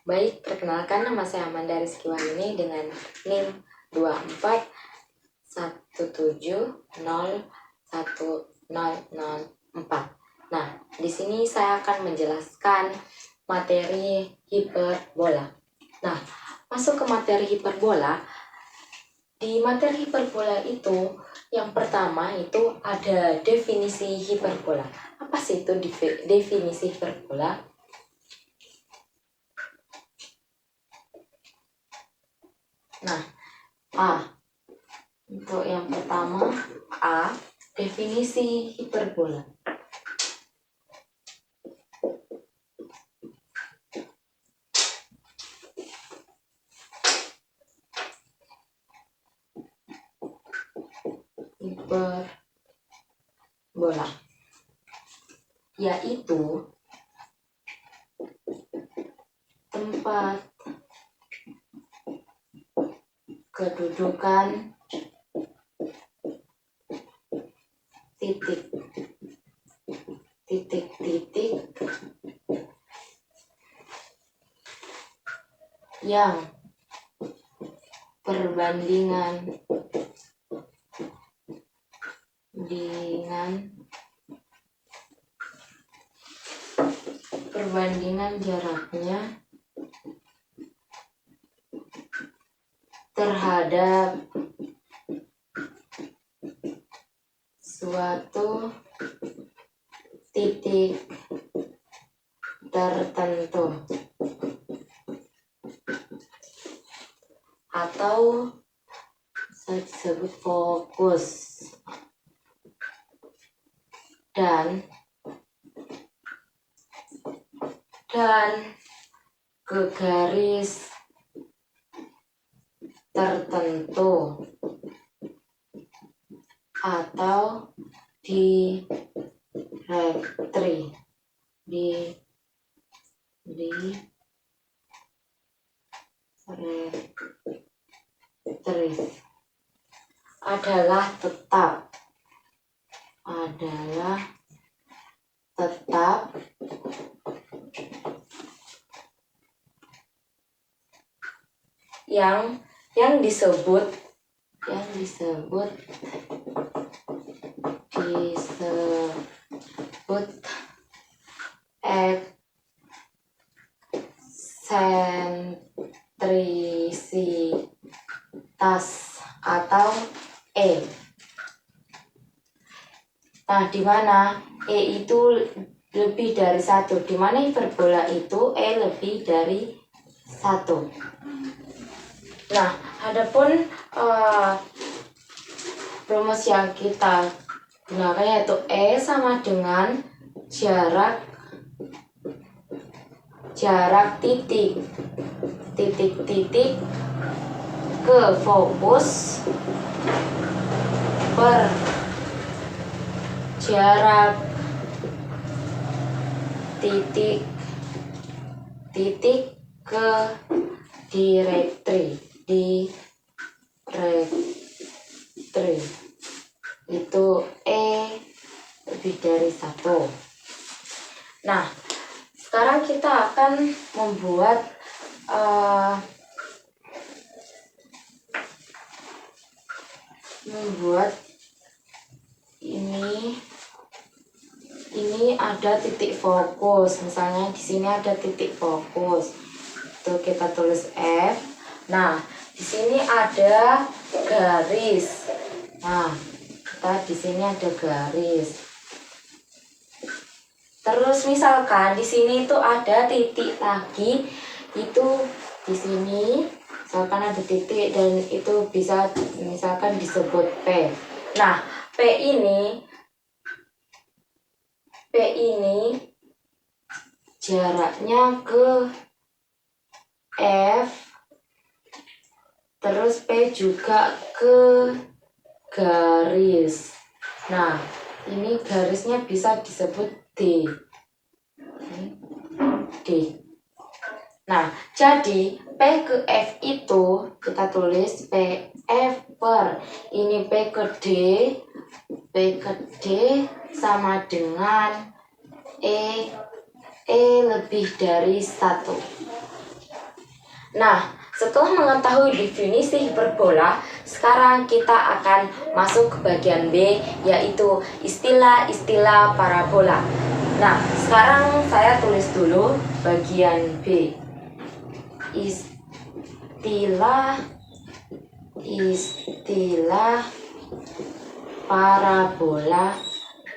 Baik, perkenalkan nama saya Amanda Rizky Wahyuni dengan NIM 2417011004. Nah, di sini saya akan menjelaskan materi hiperbola. Nah, masuk ke materi hiperbola. Di materi hiperbola itu, yang pertama itu ada definisi hiperbola. Apa sih itu definisi hiperbola? Nah, untuk yang pertama, definisi hiperbola. Hiperbola yaitu tempat kedudukan titik yang perbandingan jaraknya terhadap suatu titik tertentu atau saya disebut fokus dan ke garis tertentu atau direktri adalah tetap yang disebut eksentrisitas atau E. Nah, di mana E itu lebih dari 1, di mana hiperbola itu E lebih dari 1. Nah, adapun rumus yang kita gunakan yaitu E sama dengan jarak titik ke fokus per jarak titik ke direktri itu E lebih dari 1. Nah, sekarang kita akan membuat ini ada titik fokus. Misalnya di sini ada titik fokus. Itu kita tulis F. Nah, di sini ada garis. Nah, di sini ada garis. Terus misalkan di sini itu ada titik lagi, itu di sini misalkan ada titik dan itu bisa misalkan disebut P. Nah, P ini jaraknya ke F, terus P juga ke garis. Nah, ini garisnya bisa disebut D. Nah, jadi P ke F itu kita tulis PF per ini P ke D sama dengan E lebih dari 1. Nah, setelah mengetahui definisi hiperbola, sekarang kita akan masuk ke bagian B, yaitu istilah-istilah parabola. Nah, sekarang saya tulis dulu bagian B. Istilah parabola.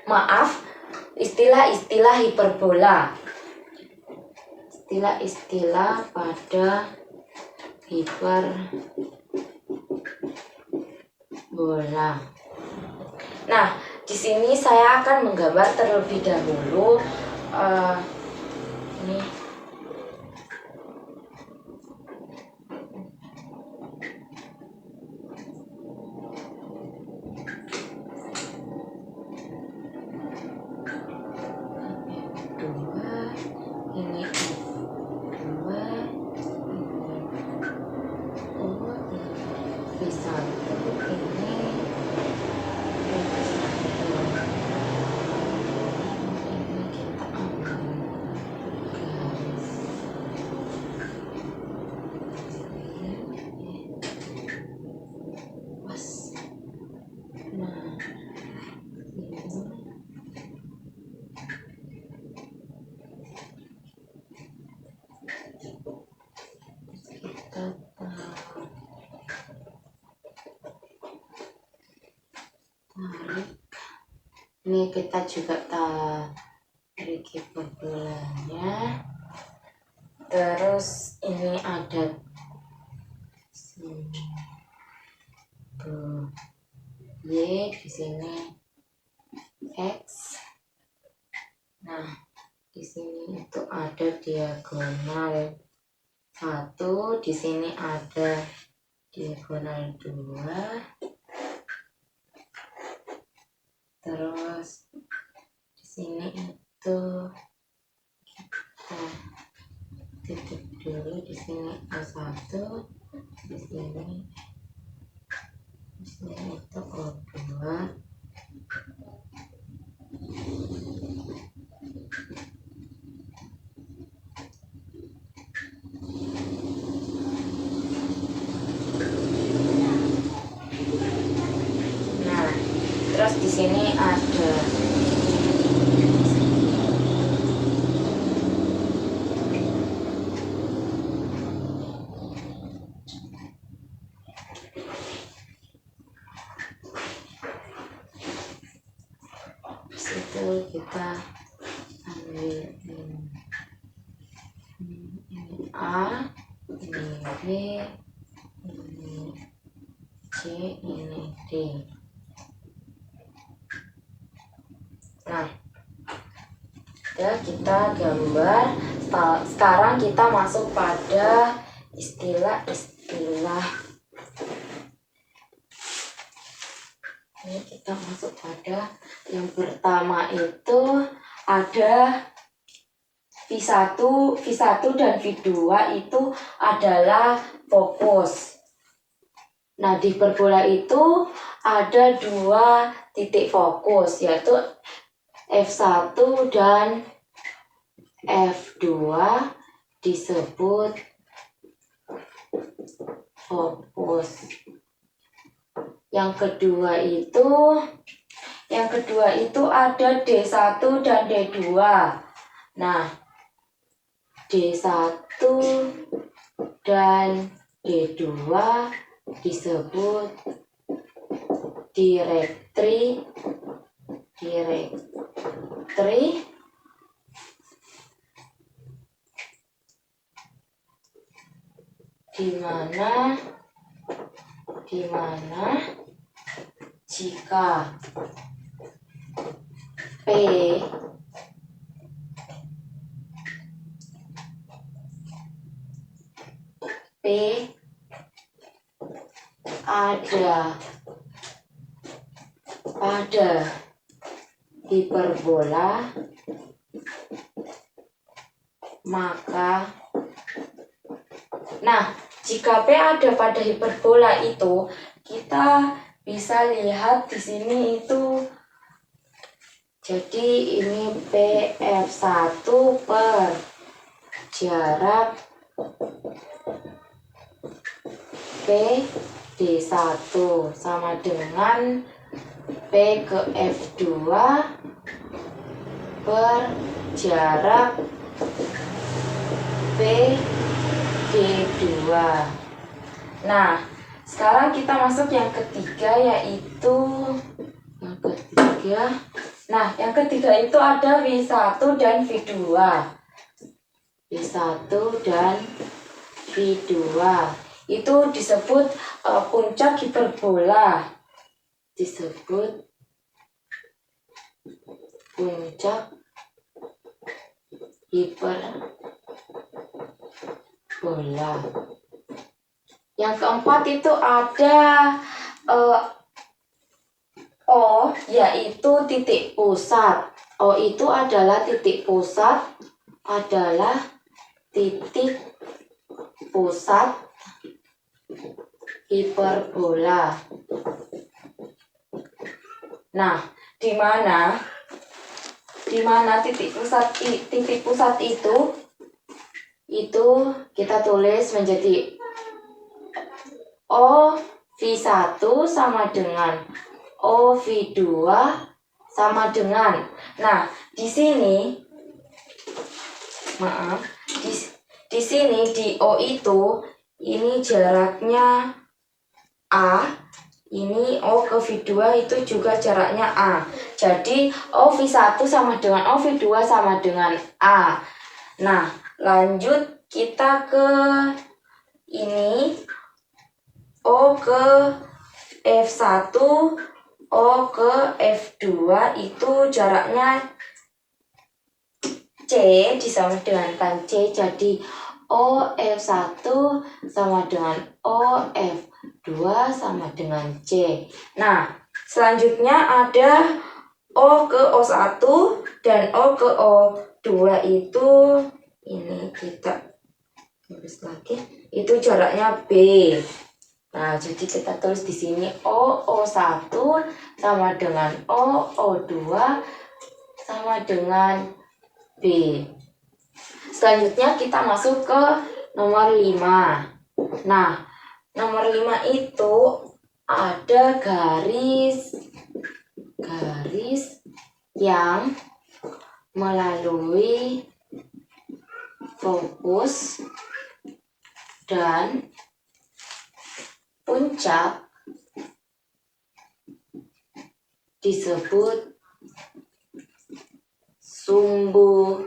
Maaf, istilah-istilah hiperbola. Istilah-istilah pada hiperbola. Nah, di sini saya akan menggambar terlebih dahulu. Ini dua, ini dua, bisa ini kita ambil garis pas. Nah, ini kita tarik. Ini kita juga tarik hiperbolanya. Terus ini ada Y, di sini X. Nah, di sini itu ada diagonal 1, di sini ada diagonal 2. Terus di sini itu kita titik dulu, di sini O1, di sini itu O2. Nah, terus di sini ada situ kita ambil ini A, ini B, ini C, ini D. Nah, ya kita gambar. Sekarang kita masuk pada istilah-istilah. Ini kita masuk pada yang pertama, itu ada V1 dan V2 itu adalah fokus. Nah, di hiperbola itu ada 2 titik fokus, yaitu F1 dan F2 disebut fokus. Yang kedua itu ada D1 dan D2. Nah, D1 dan D2 disebut direktri di mana jika P ada pada hiperbola, maka jika P ada pada hiperbola itu, kita bisa lihat di sini itu. Jadi ini PF1 per jarak P D1 sama dengan P ke F2 per jarak P D2. Nah, sekarang kita masuk yang ketiga, yaitu yang ketiga. Nah, yang ketiga itu ada W1 dan V2. W1 dan V2 itu disebut puncak hiperbola. Disebut puncak hiperbola. Yang keempat itu ada O, yaitu titik pusat. O itu adalah titik pusat, hiperbola. Nah, di mana titik pusat itu kita tulis menjadi O V1 sama dengan O V2 sama dengan. Nah, di sini di sini di O itu ini jaraknya A, ini O ke V2 itu juga jaraknya A. Jadi O V1 sama dengan O V2 sama dengan A. Nah, lanjut kita ke ini O ke F1, O ke F2 itu jaraknya C disama dengan C. Jadi O F1 sama dengan O F2 sama dengan C. Nah, selanjutnya ada O ke O1 dan O ke O2 itu ini kita tulis lagi, itu jaraknya B. Nah, jadi kita tulis di sini O1 sama dengan O2 sama dengan B. Selanjutnya kita masuk ke nomor 5. Nah, nomor 5 itu ada garis yang melalui fokus dan puncak disebut sumbu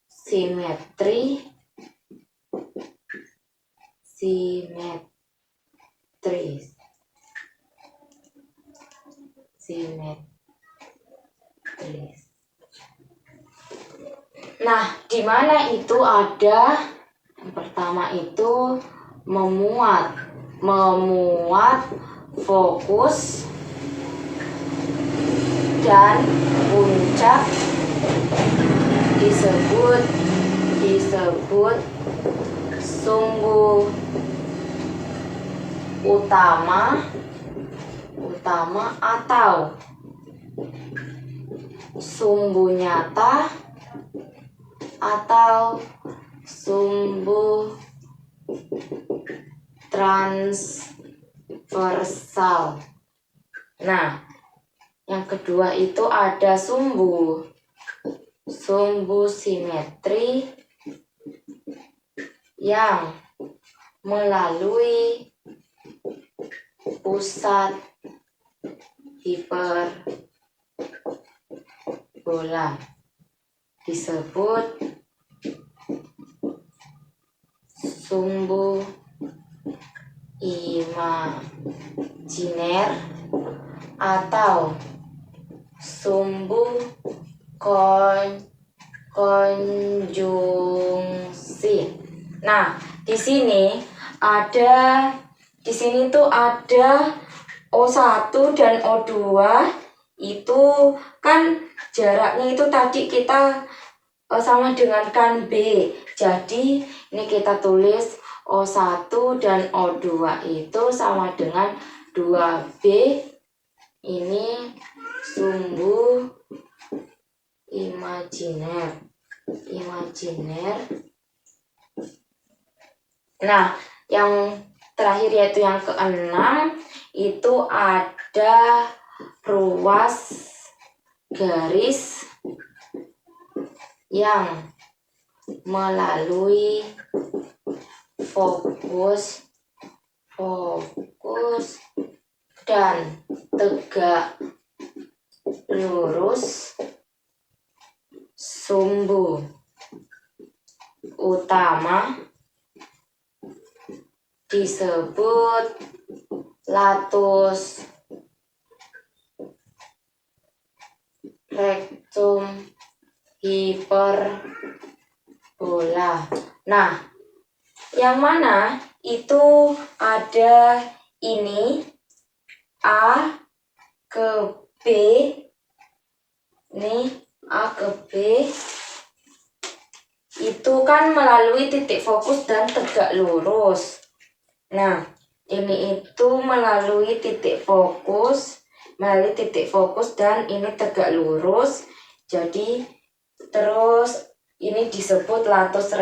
simetris. Nah, di mana itu ada yang pertama itu memuat fokus dan puncak disebut sumbu utama atau sumbu nyata atau sumbu transversal. Nah, yang kedua itu ada sumbu simetri yang melalui pusat hiperbola disebut sumbu imajiner atau sumbu konjungsi. Nah, di sini tuh ada O1 dan O2 itu kan jaraknya itu tadi kita sama dengan kan B. Jadi ini kita tulis O1 dan O2 itu sama dengan 2B. Ini sumbu imajiner. Nah, yang terakhir yaitu yang keenam, itu ada ruas garis yang melalui fokus dan tegak lurus sumbu utama disebut latus rektum hiperbola. Nah, yang mana itu ada ini A ke B, ini A ke B, itu kan melalui titik fokus dan tegak lurus. Nah, ini itu melalui titik fokus dan ini tegak lurus. Jadi terus ini disebut latus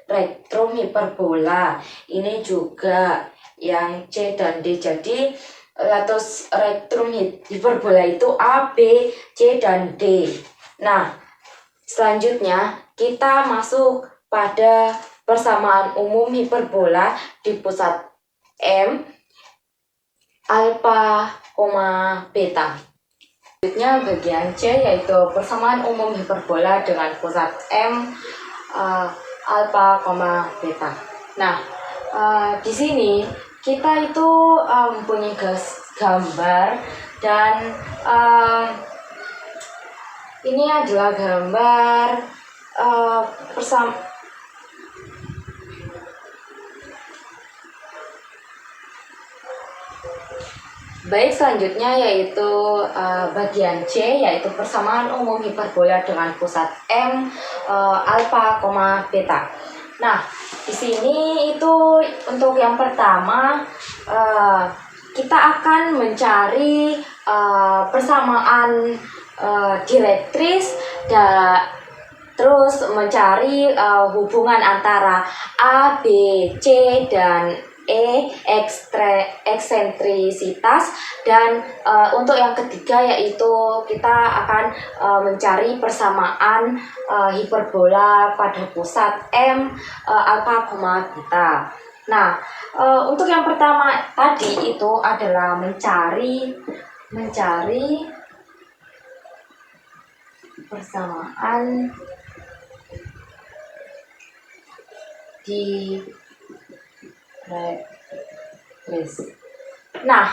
rektum hiperbola. Ini juga yang C dan D. Jadi latus rektum hiperbola itu A, B, C, dan D. Nah, selanjutnya kita masuk pada persamaan umum hiperbola di pusat M, alfa, beta. Selanjutnya bagian C yaitu persamaan umum hiperbola dengan pusat M, alfa, beta. Nah, di sini kita itu mempunyai gambar dan ini adalah gambar Baik, selanjutnya yaitu bagian C yaitu persamaan umum hiperbola dengan pusat M, alfa, beta. Nah, di sini itu untuk yang pertama kita akan mencari persamaan direktris terus mencari hubungan antara A, B, C, dan E, eksentrisitas, dan untuk yang ketiga yaitu kita akan mencari persamaan hiperbola pada pusat M, alfa, beta. Nah, untuk yang pertama tadi itu adalah mencari persamaan direktris. Nah,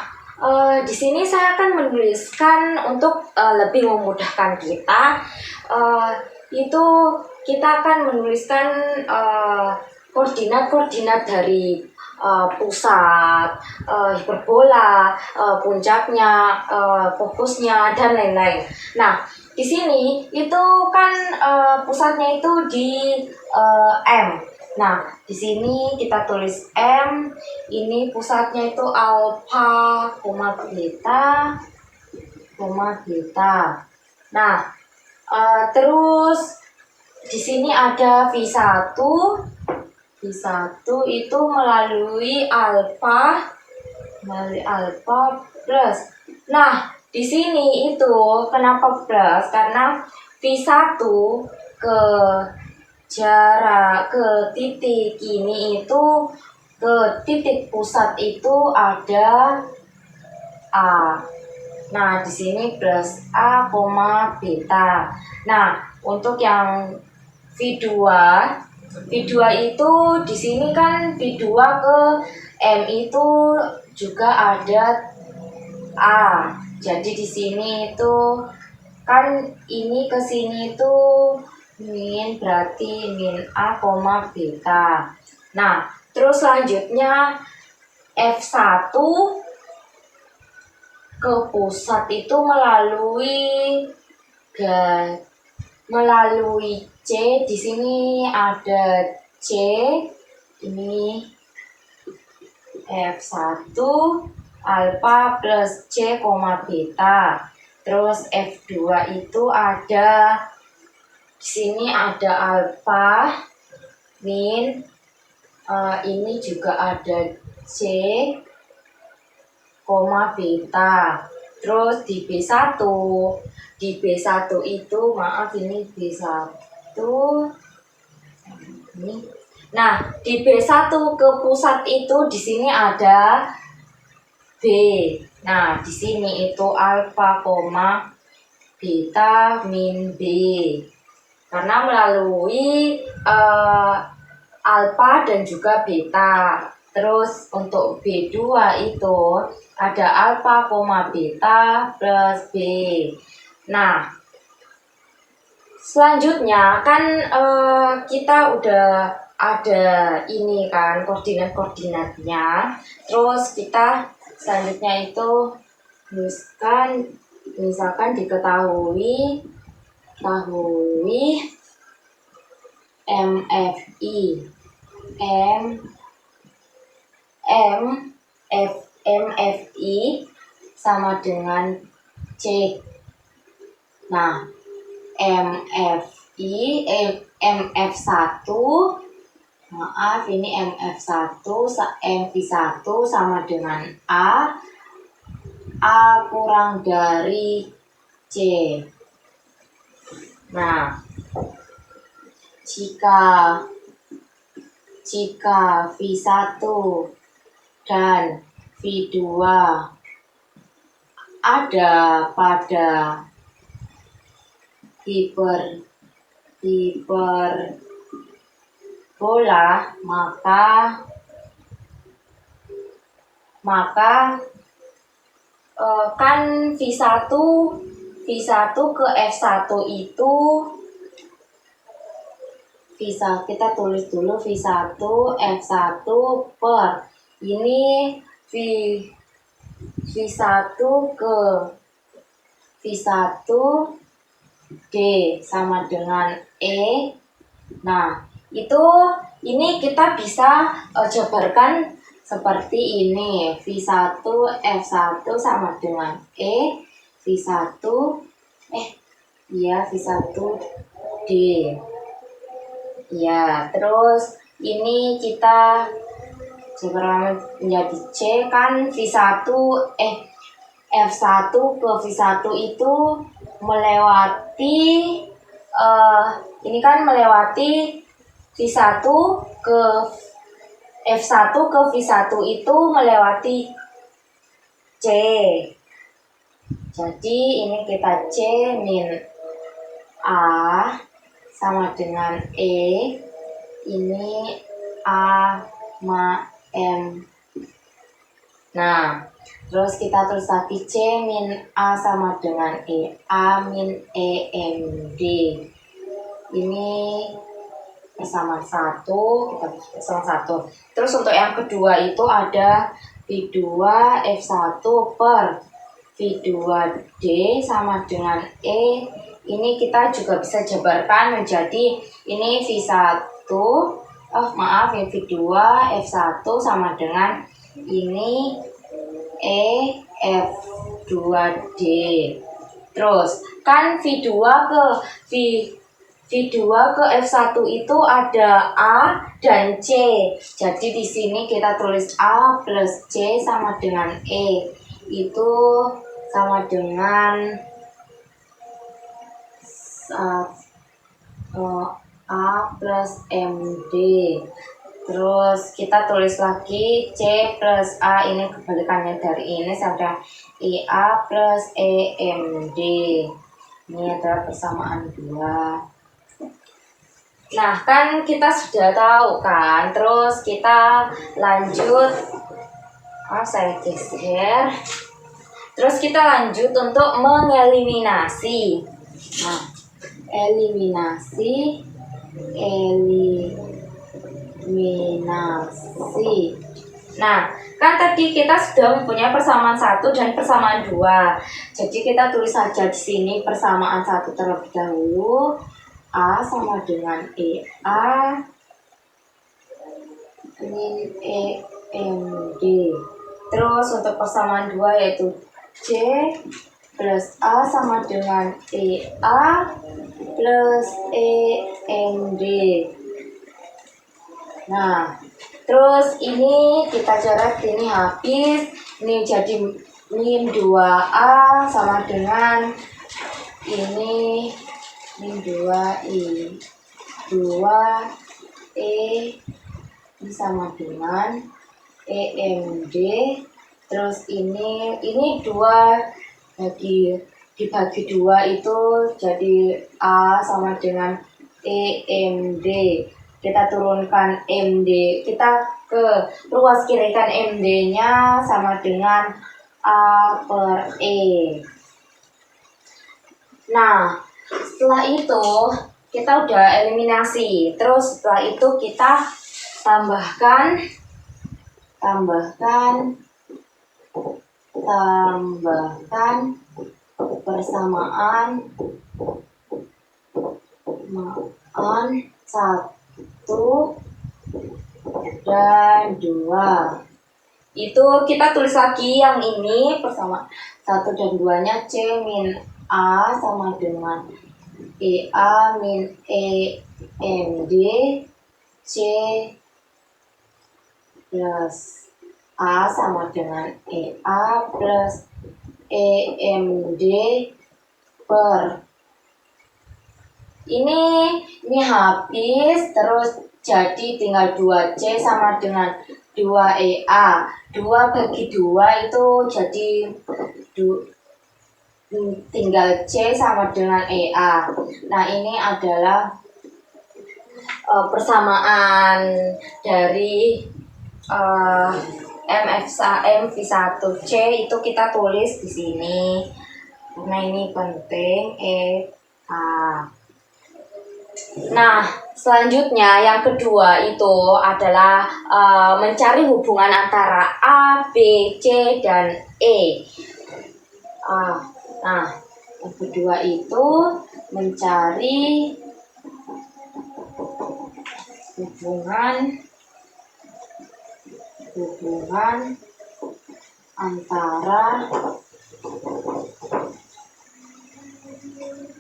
di sini saya akan menuliskan untuk lebih memudahkan kita. Itu kita akan menuliskan koordinat dari pusat hiperbola, puncaknya, fokusnya, dan lain-lain. Nah, di sini itu kan pusatnya itu di M. Nah, di sini kita tulis M, ini pusatnya itu alfa, beta. Nah, terus di sini ada V1 itu melalui alfa plus. Nah, di sini itu kenapa plus? Karena V1 ke jarak ke titik ini itu ke titik pusat itu ada A. Nah, di sini plus A, beta. Nah, untuk yang V2 itu di sini kan V2 ke M itu juga ada A. Jadi di sini itu kan ini ke sini itu min, berarti min A, beta. Nah, terus selanjutnya F1 ke pusat itu melalui C. Di sini ada C, ini F1 alfa plus C, beta. Terus F2 itu ada di sini ada alfa min, ini juga ada C, beta. Terus di B1 itu, maaf ini B1 ini. Nah, di B1 ke pusat itu di sini ada B. Nah, di sini itu alfa, beta min B. Karena melalui alfa dan juga beta. Terus untuk B2 itu ada alfa, beta plus B. Nah, selanjutnya kan kita udah ada ini kan koordinat-koordinatnya. Terus kita selanjutnya itu misalkan diketahui MFI MFI sama dengan C. Nah, MF1 maaf ini MV1 sama dengan A kurang dari C. Nah, jika V1 dan V2 ada pada hiperbola, maka kan V1 ke F1 itu kita tulis dulu V1 F1 per ini V1 ke V1 D sama dengan E. Nah, ini kita bisa jabarkan seperti ini. V1 F1 sama dengan E, V1 D. Ya, terus ini kita jabarkan menjadi C kan V1 F1 ke V1 itu melewati ini kan melewati V1 ke F1 ke V1 itu melewati C. Jadi ini kita C min A sama dengan E. Ini A ma M. Nah, terus kita tulis lagi C min A sama dengan E. A min E M D. Ini persamaan 1, kita persamaan 1. Terus untuk yang kedua itu ada V2 F1 per V2D sama dengan E. Ini kita juga bisa jabarkan menjadi ini V1 V2 F1 sama dengan ini F2D. Terus kan V2 ke F1 itu ada A dan C. Jadi di sini kita tulis A plus C sama dengan E. Itu sama dengan A plus MD. Terus kita tulis lagi C plus A, ini kebalikannya dari ini sama IA plus EMD. Ini adalah persamaan 2. Nah, kan kita sudah tahu kan. Terus kita lanjut. Saya geser. Terus kita lanjut untuk mengeliminasi. Nah, eliminasi. Nah, kan tadi kita sudah mempunyai persamaan 1 dan persamaan 2. Jadi kita tulis saja di sini persamaan 1 terlebih dahulu. A sama dengan EA min EMD. Terus untuk persamaan 2 yaitu C plus A sama dengan EA plus EMD. Nah, Terus ini kita coret, ini habis. Ini jadi min 2A sama dengan ini min 2I 2E, ini sama dengan EMD. Terus ini 2 dibagi 2 itu jadi A sama dengan EMD. Kita turunkan MD, kita ke ruas kirikan MD-nya sama dengan A per E. Nah, setelah itu kita udah eliminasi. Terus setelah itu kita tambahkan persamaan 1 dan 2. Itu kita tulis lagi yang ini persamaan 1 dan 2-nya C min A sama dengan EA min EMD C plus A sama dengan EA plus EMD per ini habis, terus jadi tinggal 2C sama dengan 2EA. 2 bagi 2 itu jadi tinggal C sama dengan EA. Nah, ini adalah persamaan dari MV1C itu kita tulis di sini. Karena ini penting EA. Nah, selanjutnya yang kedua itu adalah mencari hubungan antara A, B, C, dan E. Nah, yang kedua itu mencari hubungan antara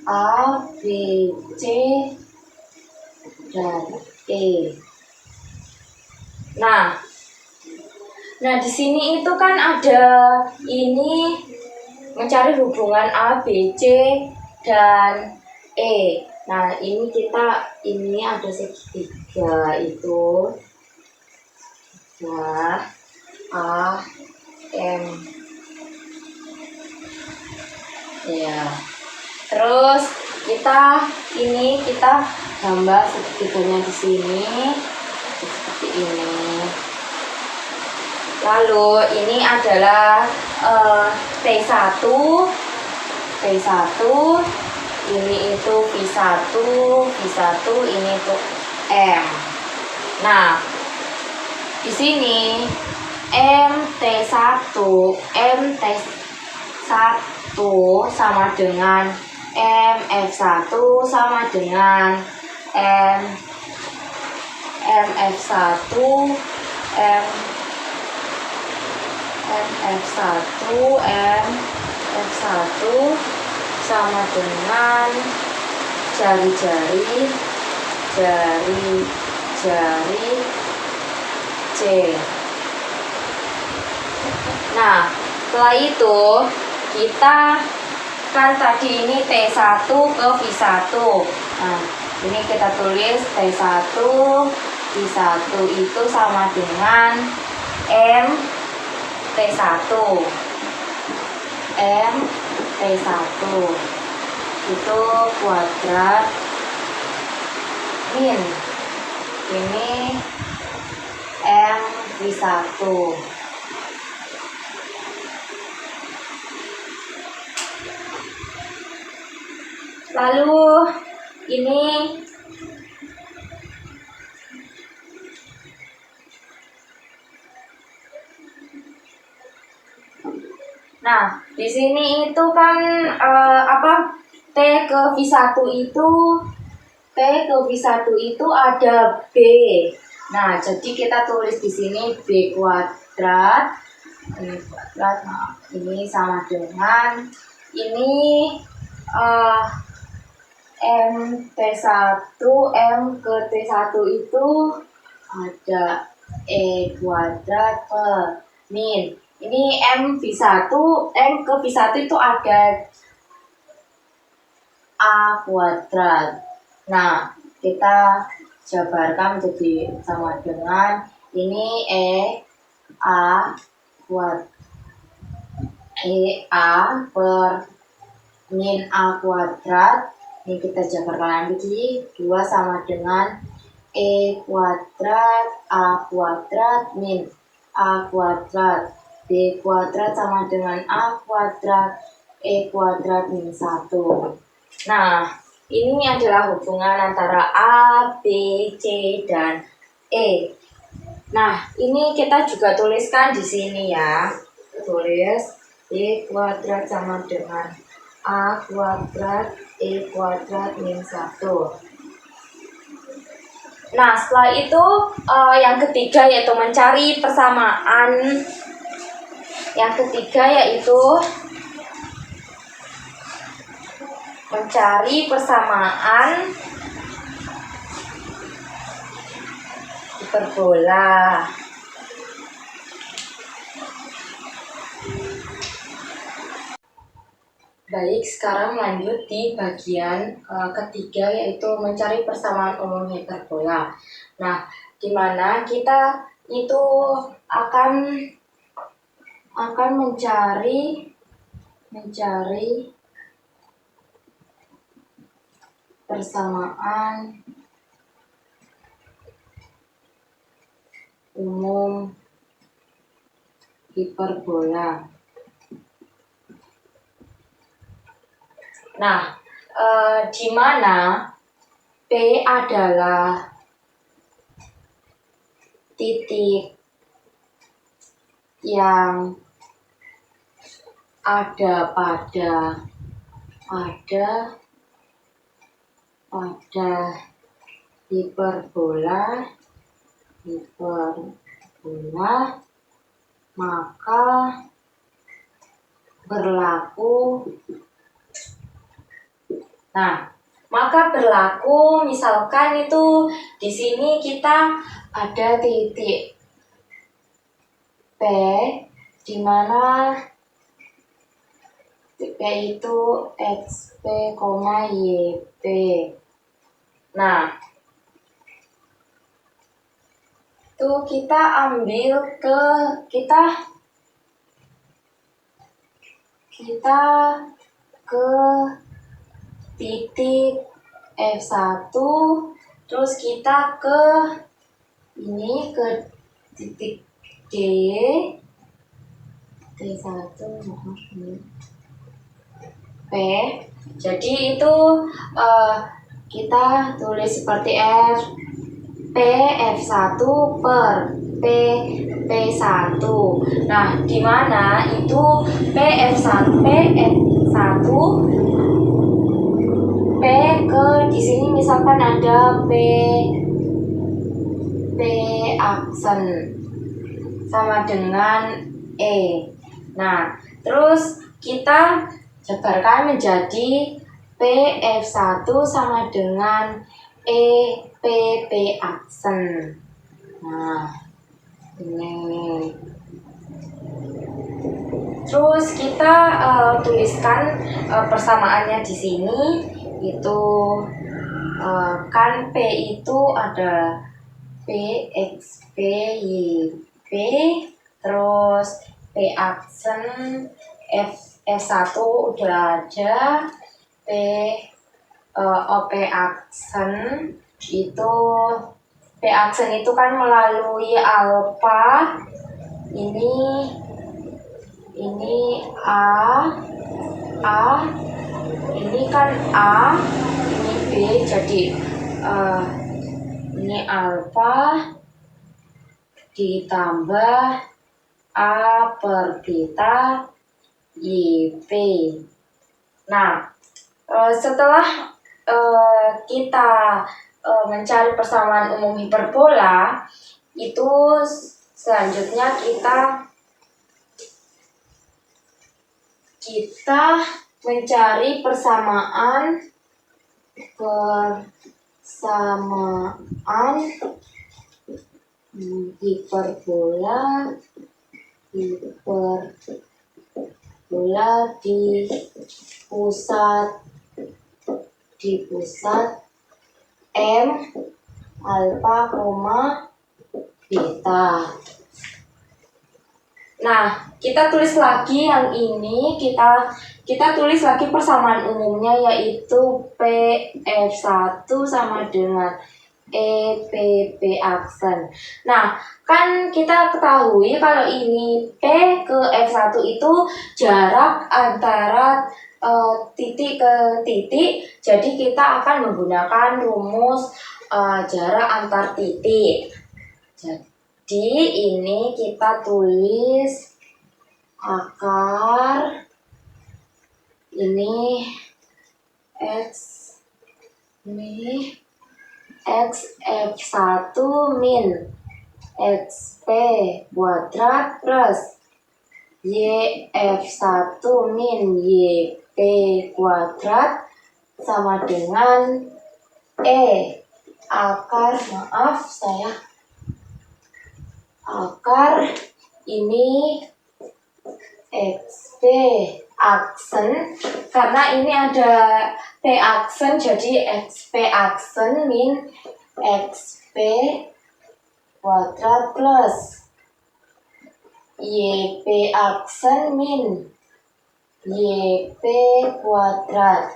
A, B, C, dan E. Nah di sini itu kan ada ini mencari hubungan A, B, C, dan E. Nah, ini ada segitiga itu A, M. Ya. Terus kita gambar segitiganya di sini seperti ini. Lalu ini adalah T1, ini itu V1, ini itu M. Nah, di sini MT1 sama dengan MF1 sama dengan MF1 sama dengan jari-jari C. Nah, setelah itu kita kan tadi ini T1 ke V1. Nah, ini kita tulis T1 V1 itu sama dengan M T1 itu kuadrat min ini M V1. Lalu ini nah, di sini itu kan T ke V1 itu ada B. Nah, jadi kita tulis di sini B kuadrat. Ini kuadrat. Nah, ini sama dengan ini M T1 M ke T1 itu ada E kuadrat per min. Ini M ke V1 itu ada A kuadrat. Nah, kita jabarkan menjadi sama dengan ini A per min A kuadrat. Ini kita jabarkan lagi 2 sama dengan E kuadrat A kuadrat min A kuadrat. B kuadrat sama dengan A kuadrat E kuadrat min 1. Nah, ini adalah hubungan antara A, B, C, dan E. Nah, ini kita juga tuliskan di sini ya. Tulis B kuadrat sama dengan A kuadrat E kuadrat min 1. Nah, setelah itu yang ketiga yaitu mencari persamaan. Yang ketiga yaitu mencari persamaan hiperbola. Baik, sekarang lanjut di bagian ketiga yaitu mencari persamaan umum hiperbola. Nah, di mana kita itu akan mencari persamaan umum hiperbola. Nah, di mana P adalah titik yang ada pada hiperbola, maka berlaku misalkan itu di sini kita ada titik P di mana P itu XP, YP. Nah, itu kita ambil ke titik F1, terus kita ke titik T1 P. Jadi itu kita tulis seperti F1 per P1. Nah, di mana itu P1 P ke di sini misalkan ada P aksen sama dengan E. Nah, terus kita jabarkan menjadi P1 sama dengan P aksen. Nah, ini. Terus kita tuliskan persamaannya di sini itu kan P itu ada PXP YP, terus P aksen F1 udah ada, P aksen itu kan melalui alfa, ini A, ini kan A, ini B, jadi ini alfa ditambah A per beta YP. Nah, setelah kita mencari persamaan umum hiperbola, itu selanjutnya kita mencari persamaan hiperbola di pusat M alfa, beta. Nah, kita tulis lagi yang ini, kita tulis lagi persamaan umumnya, yaitu PF1 sama dengan EPP aksen. Nah, kan kita ketahui kalau ini P ke F1 itu jarak antara titik ke titik. Jadi kita akan menggunakan rumus jarak antar titik. Jadi ini kita tulis akar ini X F1 min XP kuadrat plus YF1 min YP kuadrat sama dengan akar ini XP aksen, karena ini ada P aksen jadi XP aksen min XP kuadrat plus YP aksen min YP kuadrat.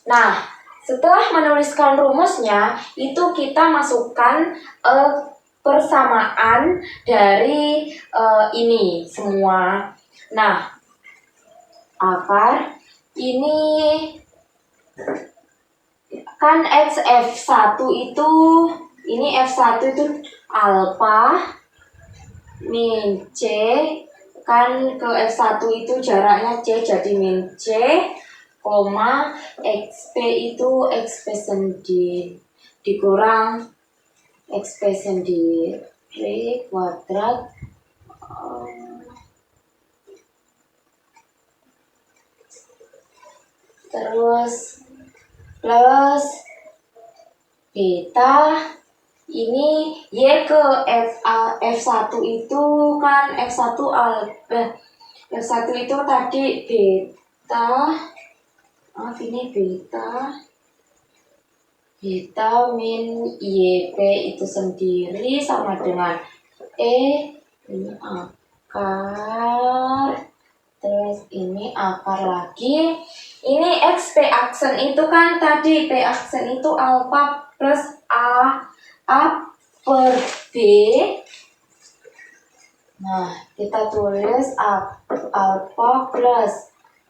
Nah, setelah menuliskan rumusnya, itu kita masukkan persamaan dari ini semua. Nah, akar ini kan F1 itu, ini F1 itu alfa min C, kan ke F1 itu jaraknya C jadi min C, XP itu XP sendiri dikurang XP sendiri kuadrat terus plus beta ini Y ke F1 itu kan F1 itu tadi beta, ini beta min YP itu sendiri sama dengan ini akar, terus ini akar lagi. Ini XP aksen itu kan tadi P aksen itu alfa plus A per B. Nah, kita tulis alfa plus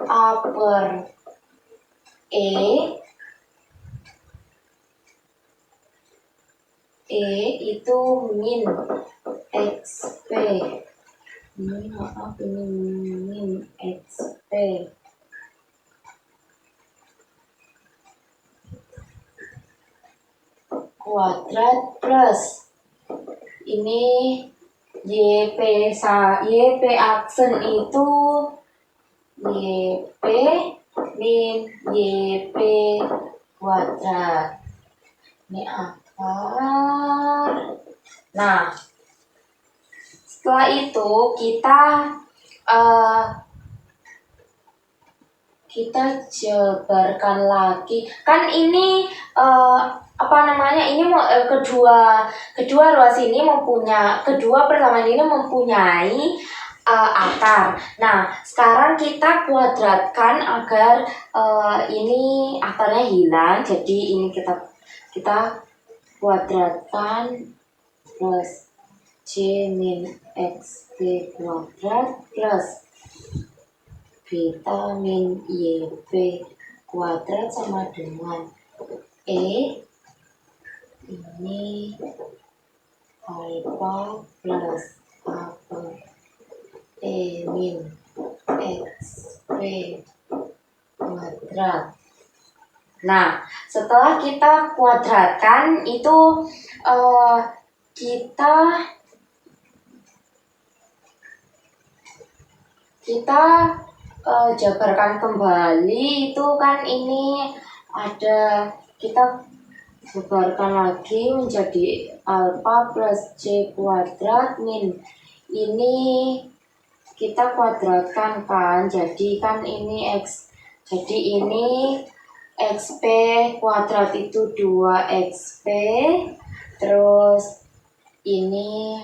A per itu min XP. Ini min XP. Kuadrat plus ini YP aksen itu YP min YP kuadrat. Ini akar. Nah, setelah itu kita jabarkan lagi. Kan ini ini kedua ruas ini kedua persamaan ini mempunyai akar. Nah, sekarang kita kuadratkan agar ini akarnya hilang. Jadi ini kita kuadratkan plus C min XP kuadrat plus beta min YP kuadrat sama dengan ini alfa plus A per min XP kuadrat. Nah, setelah kita kuadratkan itu kita jabarkan kembali. Itu kan ini ada kita Sebarkan lagi menjadi alfa plus c kuadrat min. Ini kita kuadratkan kan, jadi kan ini x. Jadi ini xp kuadrat itu 2xp. Terus ini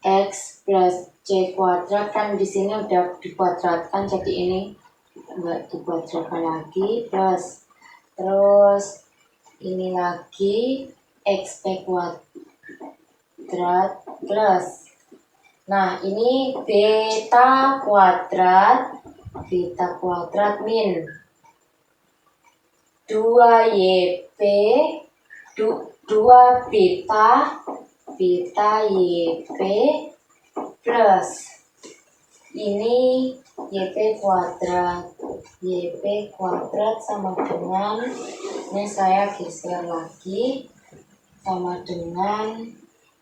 x plus c kuadrat kan di sini udah dikuadratkan, jadi ini enggak dikuadratkan lagi, plus terus ini lagi xp kuadrat plus, nah ini beta kuadrat min 2yp 2 beta yp plus ini yp kuadrat sama dengan, ini saya geser lagi, sama dengan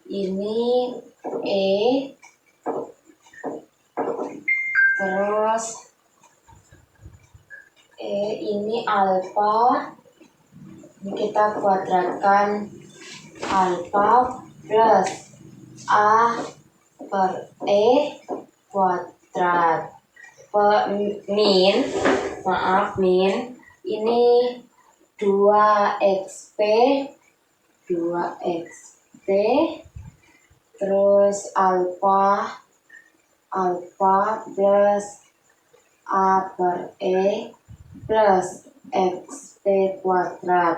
ini terus ini alfa, ini kita kuadratkan alfa plus a per kuadrat min ini 2xp terus alfa plus a per plus xp kuadrat.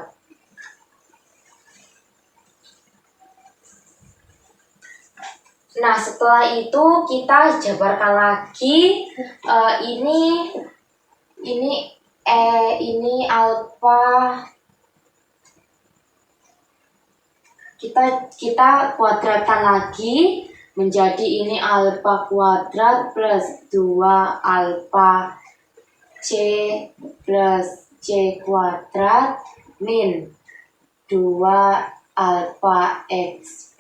Nah, setelah itu kita jabarkan lagi, ini alfa, kita kuadratkan lagi menjadi ini alfa kuadrat plus 2 alfa c plus c kuadrat min 2 alfa xp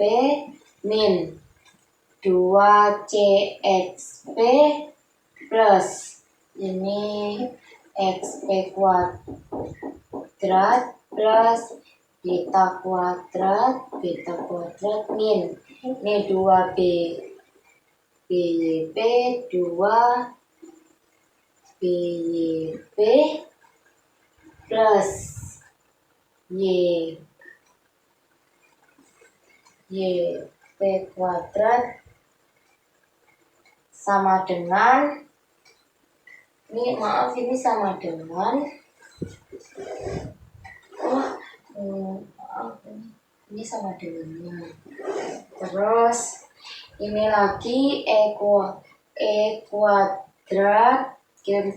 min 2 cxp plus ini xp kuadrat plus beta kuadrat min ini 2 byp 2 byp plus yp kuadrat sama dengan ini sama dengan ini sama dengannya. Terus ini lagi kuadrat,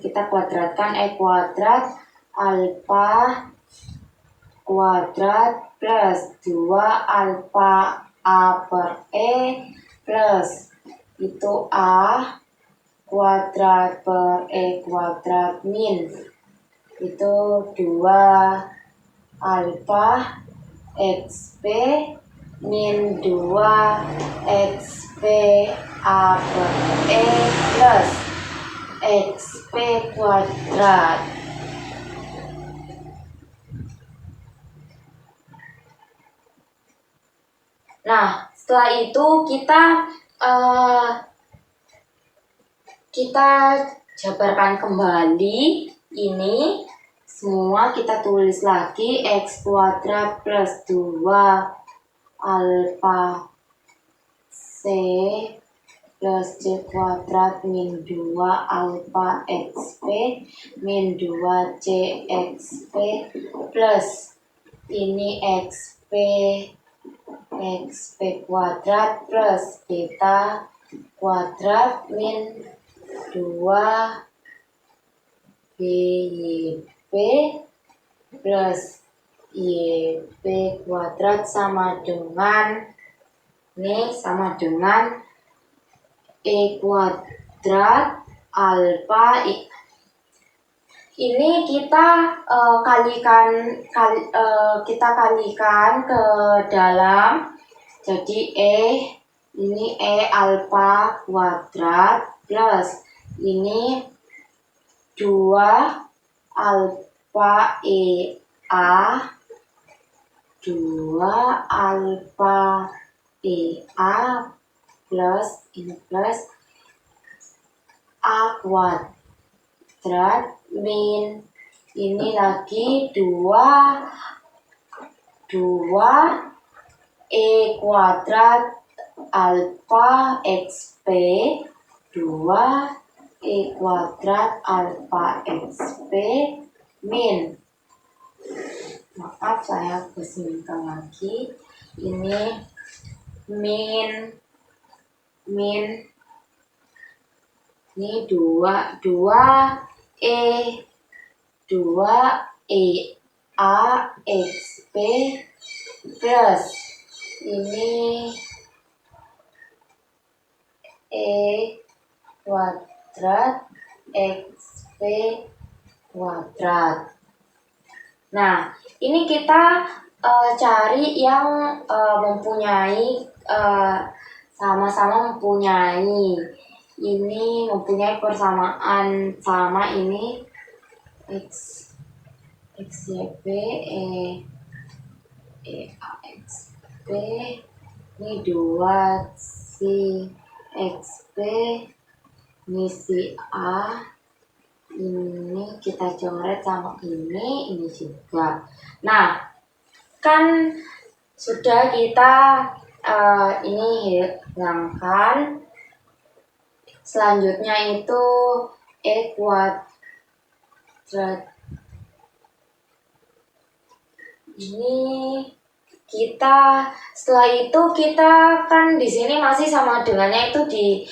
kita kuadratkan kuadrat alfa kuadrat plus 2 alfa a per plus itu a kuadrat per kuadrat min itu 2 alfa xp min 2 xp a per plus xp kuadrat. Nah, setelah itu kita jabarkan kembali ini semua, kita tulis lagi x kuadrat plus 2 alfa c plus c kuadrat min 2 alfa xp min 2 cxp plus ini xp kuadrat plus beta kuadrat min 2 byp plus yp kuadrat sama dengan kuadrat alfa. Ini kita kalikan ke dalam, jadi ini alfa kuadrat plus ini 2 alfa a 2 alfa A plus ini plus A kuadrat min ini lagi 2 E kuadrat alfa XP 2 E kuadrat alfa XP min, maaf saya kesingkat lagi, ini min ini 2 E A XP plus ini E kuadrat XP kuadrat. Nah, ini kita cari yang mempunyai sama-sama mempunyai ini mempunyai persamaan sama ini XYP EAXP ini 2 si XP ini si A, ini kita coret sama ini juga. Nah, kan sudah kita ini hilangkan. Selanjutnya itu E kuadrat. Ini kita setelah itu kita kan di sini masih sama dengannya itu di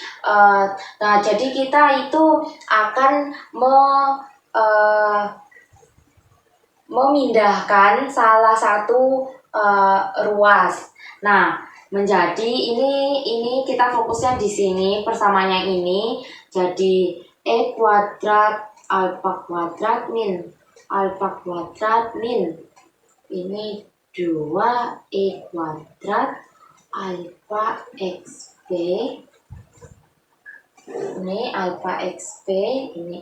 nah jadi kita itu akan memindahkan salah satu ruas. Nah, menjadi ini kita fokusnya di sini persamaannya ini jadi E kuadrat alfa kuadrat min alfa kuadrat min ini 2 E kuadrat alfa XP ini alfa XP ini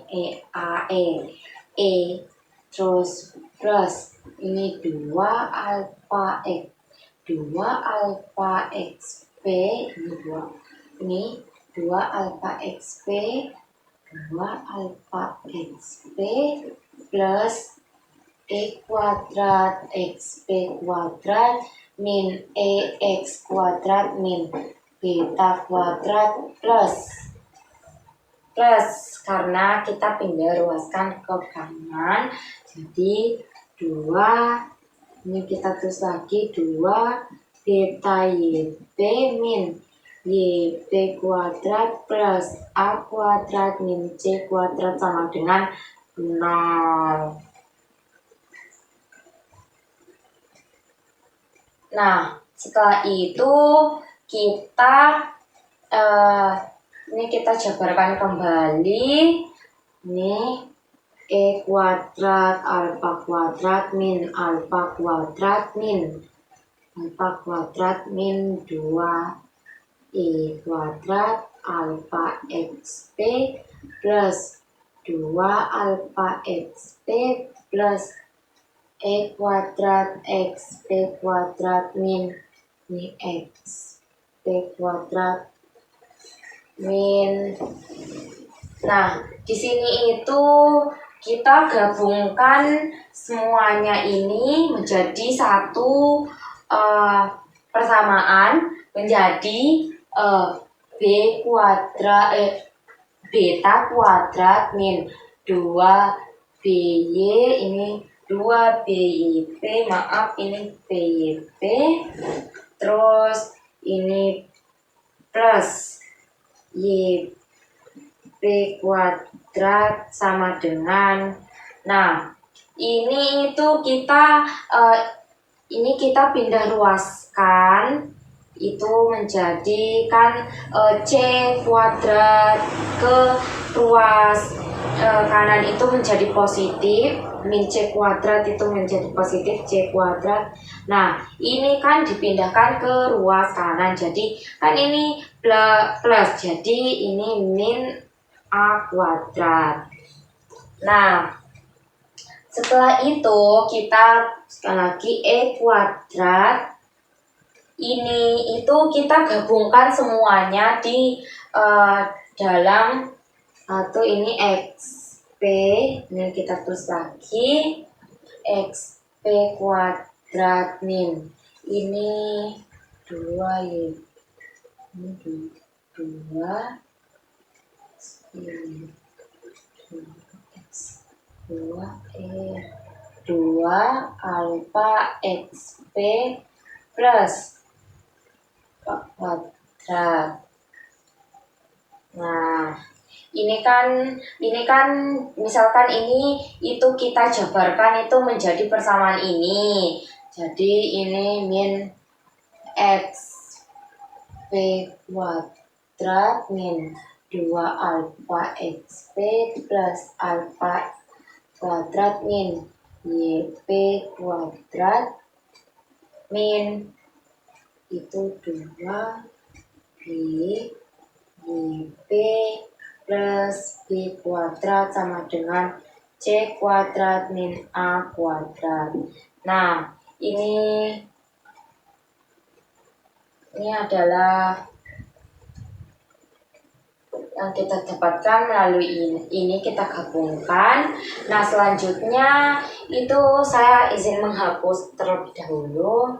E terus plus ini 2 alfa X 2 alfa XP ini 2 alfa XP 2 alfa XP plus E kuadrat XP kuadrat min EX kuadrat min beta kuadrat plus karena kita pindah ruaskan ke kanan jadi 2 ini kita tulis lagi 2 beta YP min YP kuadrat plus A kuadrat min C kuadrat sama dengan 0. Nah, setelah itu kita ini kita jabarkan kembali. Ini E kuadrat alfa kuadrat min alfa kuadrat min 2 E kuadrat alfa XP plus 2 alfa XP plus E kuadrat XP kuadrat min ini XP kuadrat min. Nah, di sini itu kita gabungkan semuanya ini menjadi satu persamaan menjadi beta kuadrat min 2 BY ini 2 BYP, maaf ini BYP, terus ini plus YP kuadrat sama dengan, nah ini itu kita pindah ruaskan itu menjadikan C kuadrat ke ruas kanan itu menjadi positif, min C kuadrat itu menjadi positif C kuadrat. Nah, ini kan dipindahkan ke ruas kanan, jadi kan ini plus, jadi ini min A kuadrat. Nah, Setelah itu kita sekali lagi E kuadrat. Ini itu kita gabungkan semuanya di dalam satu ini XP. Ini kita tulis lagi XP kuadrat min. Ini 2 Y. Ini 2 ini 2 2 alfa XP plus kuadrat. Nah, ini kan misalkan ini itu kita jabarkan itu menjadi persamaan ini. Jadi ini min XP kuadrat min 2 alfa XP plus alfa kuadrat min YP kuadrat min itu 2 B YP plus B kuadrat sama dengan C kuadrat min A kuadrat. Nah, ini adalah yang kita dapatkan melalui ini kita gabungkan. Nah, selanjutnya itu saya izin menghapus terlebih dahulu.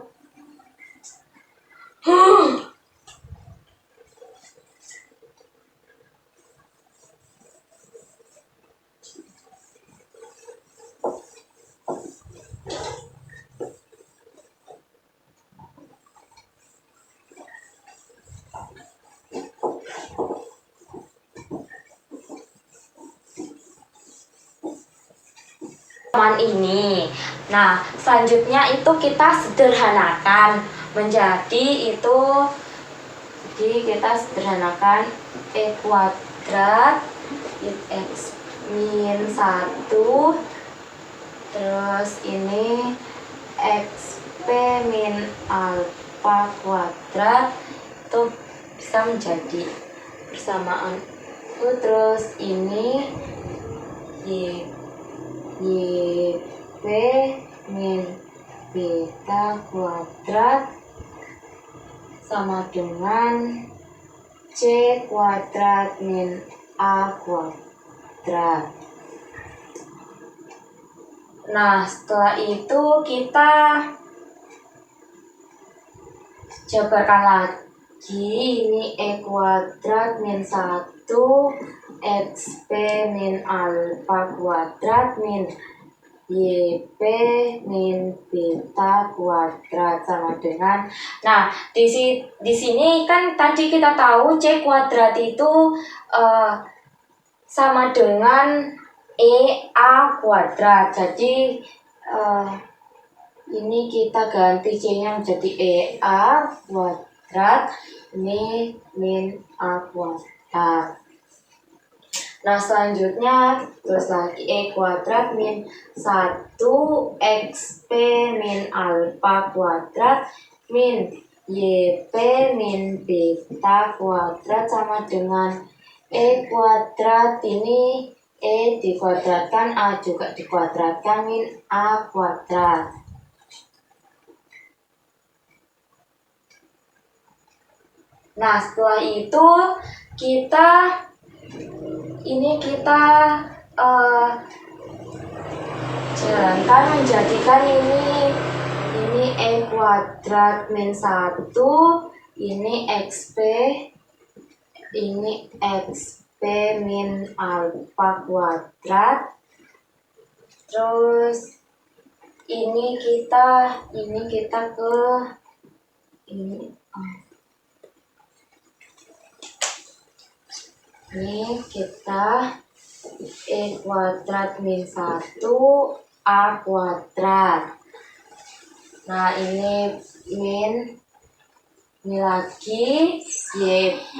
Ini. Nah, selanjutnya itu kita sederhanakan menjadi itu. Jadi kita sederhanakan E kuadrat X min 1 terus ini XP min alfa kuadrat itu bisa menjadi persamaan terus ini YP min beta kuadrat sama dengan C kuadrat min A kuadrat. Nah, setelah itu kita jabarkan lagi ini E kuadrat min 1 XP min alfa kuadrat min YP min beta kuadrat sama dengan. Nah, di sini kan tadi kita tahu C kuadrat itu sama dengan EA kuadrat. Jadi ini kita ganti C-nya menjadi EA kuadrat, ini min A kuadrat. Nah, selanjutnya terus lagi E kuadrat min 1 XP min alfa kuadrat min YP min beta kuadrat sama dengan E kuadrat, ini E dikuadratkan, A juga dikuadratkan min A kuadrat. Nah, setelah itu kita jalankan menjadikan ini E kuadrat min 1, ini XP, ini XP min alfa kuadrat, terus ini kita ke ini kita E kuadrat min 1 A kuadrat. Nah, ini lagi YP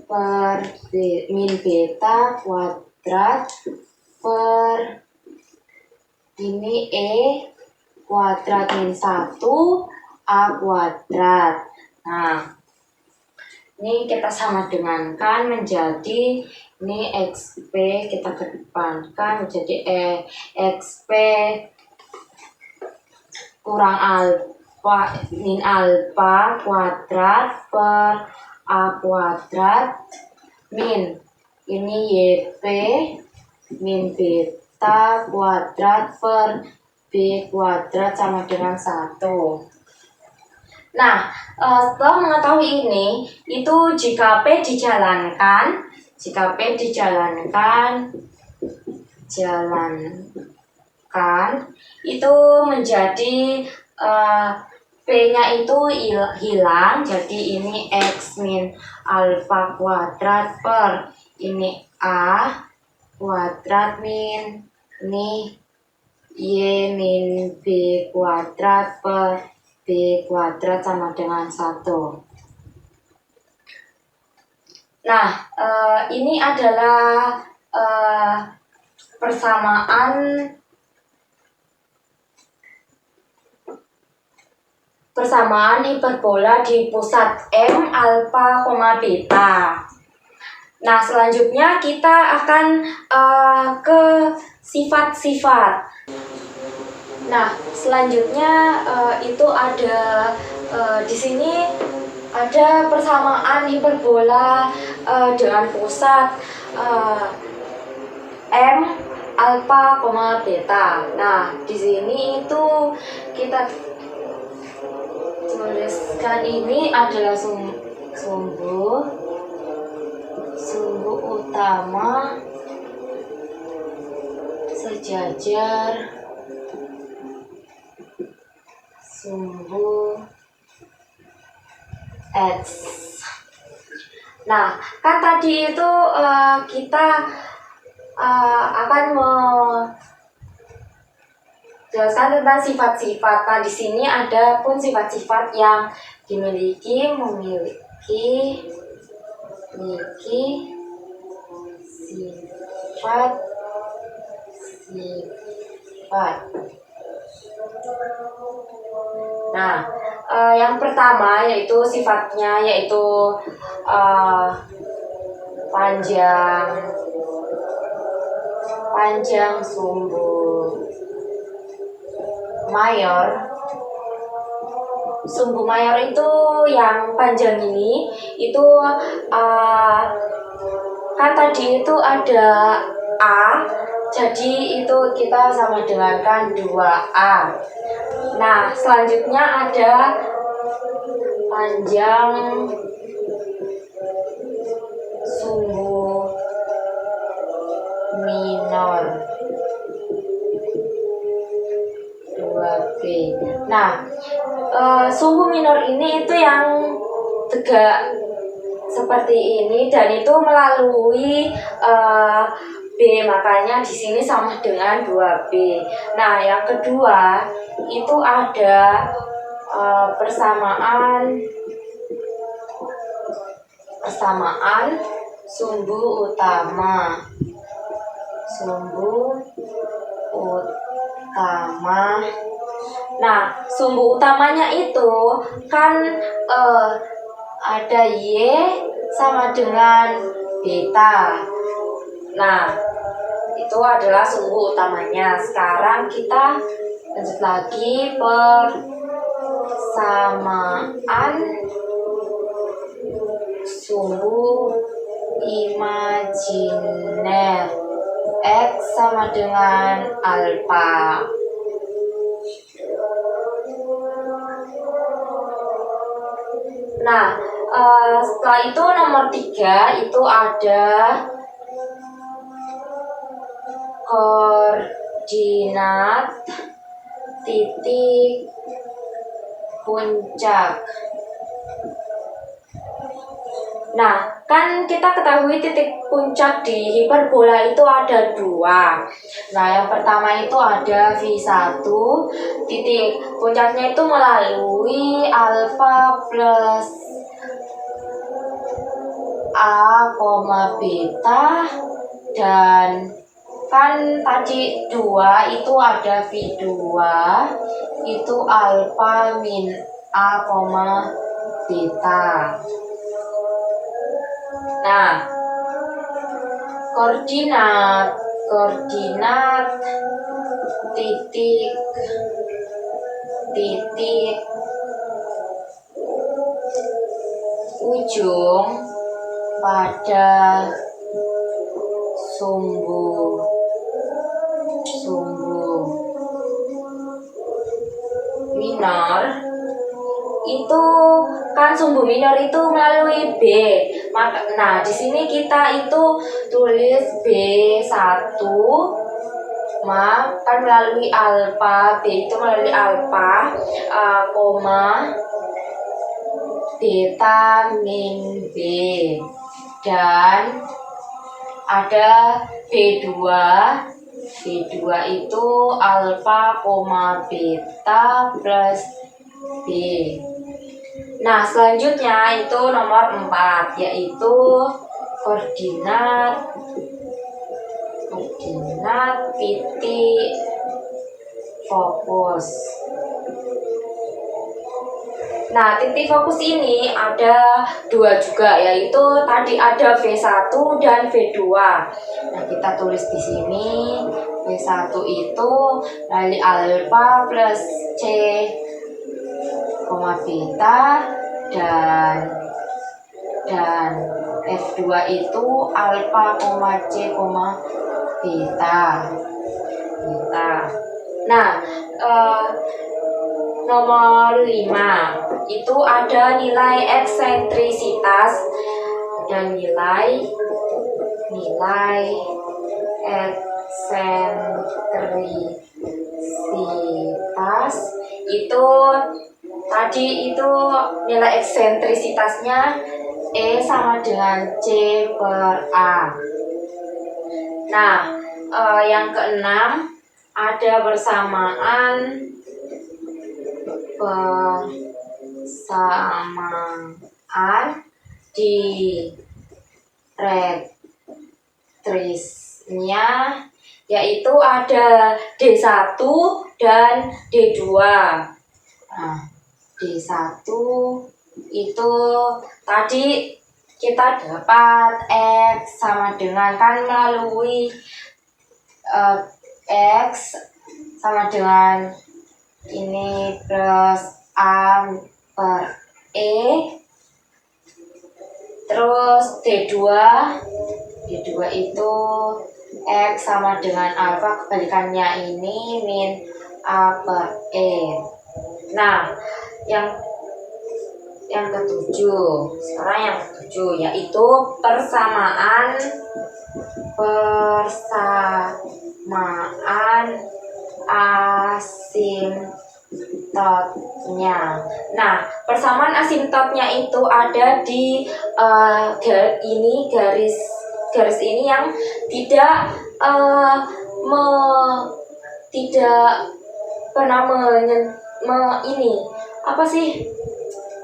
per min beta kuadrat per ini E kuadrat min 1 A kuadrat. Nah, ini kita sama dengankan menjadi Ini XP kita kedepankan menjadi XP kurang alfa min alfa kuadrat per A kuadrat min ini YP min beta kuadrat per B kuadrat sama dengan 1. Nah, setelah mengetahui ini, itu jika P dijalankan, itu menjadi P-nya itu hilang, jadi ini X min alfa kuadrat per ini A kuadrat min ini Y min B kuadrat per B kuadrat sama dengan 1. Nah, ini adalah persamaan hiperbola di pusat M, alfa, beta. Nah, selanjutnya kita akan ke sifat-sifat. Nah, selanjutnya itu ada di sini ada persamaan hiperbola dengan pusat M, alfa, beta. Nah, di sini itu kita tuliskan ini adalah sumbu utama sejajar sumbu X. Nah, kan tadi itu kita akan menjelaskan tentang sifat-sifat. Nah, di sini ada pun sifat-sifat yang memiliki sifat. Nah, yang pertama yaitu sifatnya yaitu panjang sumbu mayor. Sumbu mayor itu yang panjang ini itu kan tadi itu ada A, jadi itu kita sama dengankan 2A. Nah, selanjutnya ada panjang sumbu minor 2B. Nah, sumbu minor ini itu yang tegak seperti ini dan itu melalui B, makanya di sini sama dengan 2B. Nah, yang kedua itu ada persamaan sumbu utama. Nah, sumbu utamanya itu kan ada Y sama dengan beta. Nah, itu adalah sumbu utamanya. Sekarang kita lanjut lagi persamaan sumbu imajiner X sama dengan alfa. Nah, setelah itu nomor 3 itu ada koordinat titik puncak. Nah, kan kita ketahui titik puncak di hiperbola itu ada 2. Nah, yang pertama itu ada V1, titik puncaknya itu melalui alfa plus A, beta, dan kan tadi 2 itu ada V2 itu alfa min A, beta. Nah, Koordinat titik ujung pada sumbu minor itu kan sumbu minor itu melalui B. Nah, di sini kita itu tulis B1 kan melalui alfa, B itu melalui alfa, koma beta min B, dan ada B2 itu alfa koma beta plus B. Nah, selanjutnya itu nomor 4, yaitu koordinat titik fokus. Nah, titik fokus ini ada 2 juga, yaitu tadi ada V1 dan V2. Nah, kita tulis di sini V1 itu dari alfa plus C, beta, dan F2 itu alfa, C, beta. Nah, nomor 5 itu ada nilai eksentrisitas dan nilai eksentrisitas itu tadi itu nilai eksentrisitasnya E sama dengan C per A. Nah, yang keenam ada bersamaan di rektrisnya, yaitu ada D1 dan D2. Nah, D1 itu tadi kita dapat X sama dengan kan melalui X sama dengan ini plus A per E. Terus D2 itu X sama dengan alfa, kebalikannya ini min A per E. Nah, yang ketujuh, sekarang yang ketujuh yaitu persamaan asimptotnya. Nah, persamaan asimptotnya itu ada di garis ini yang tidak pernah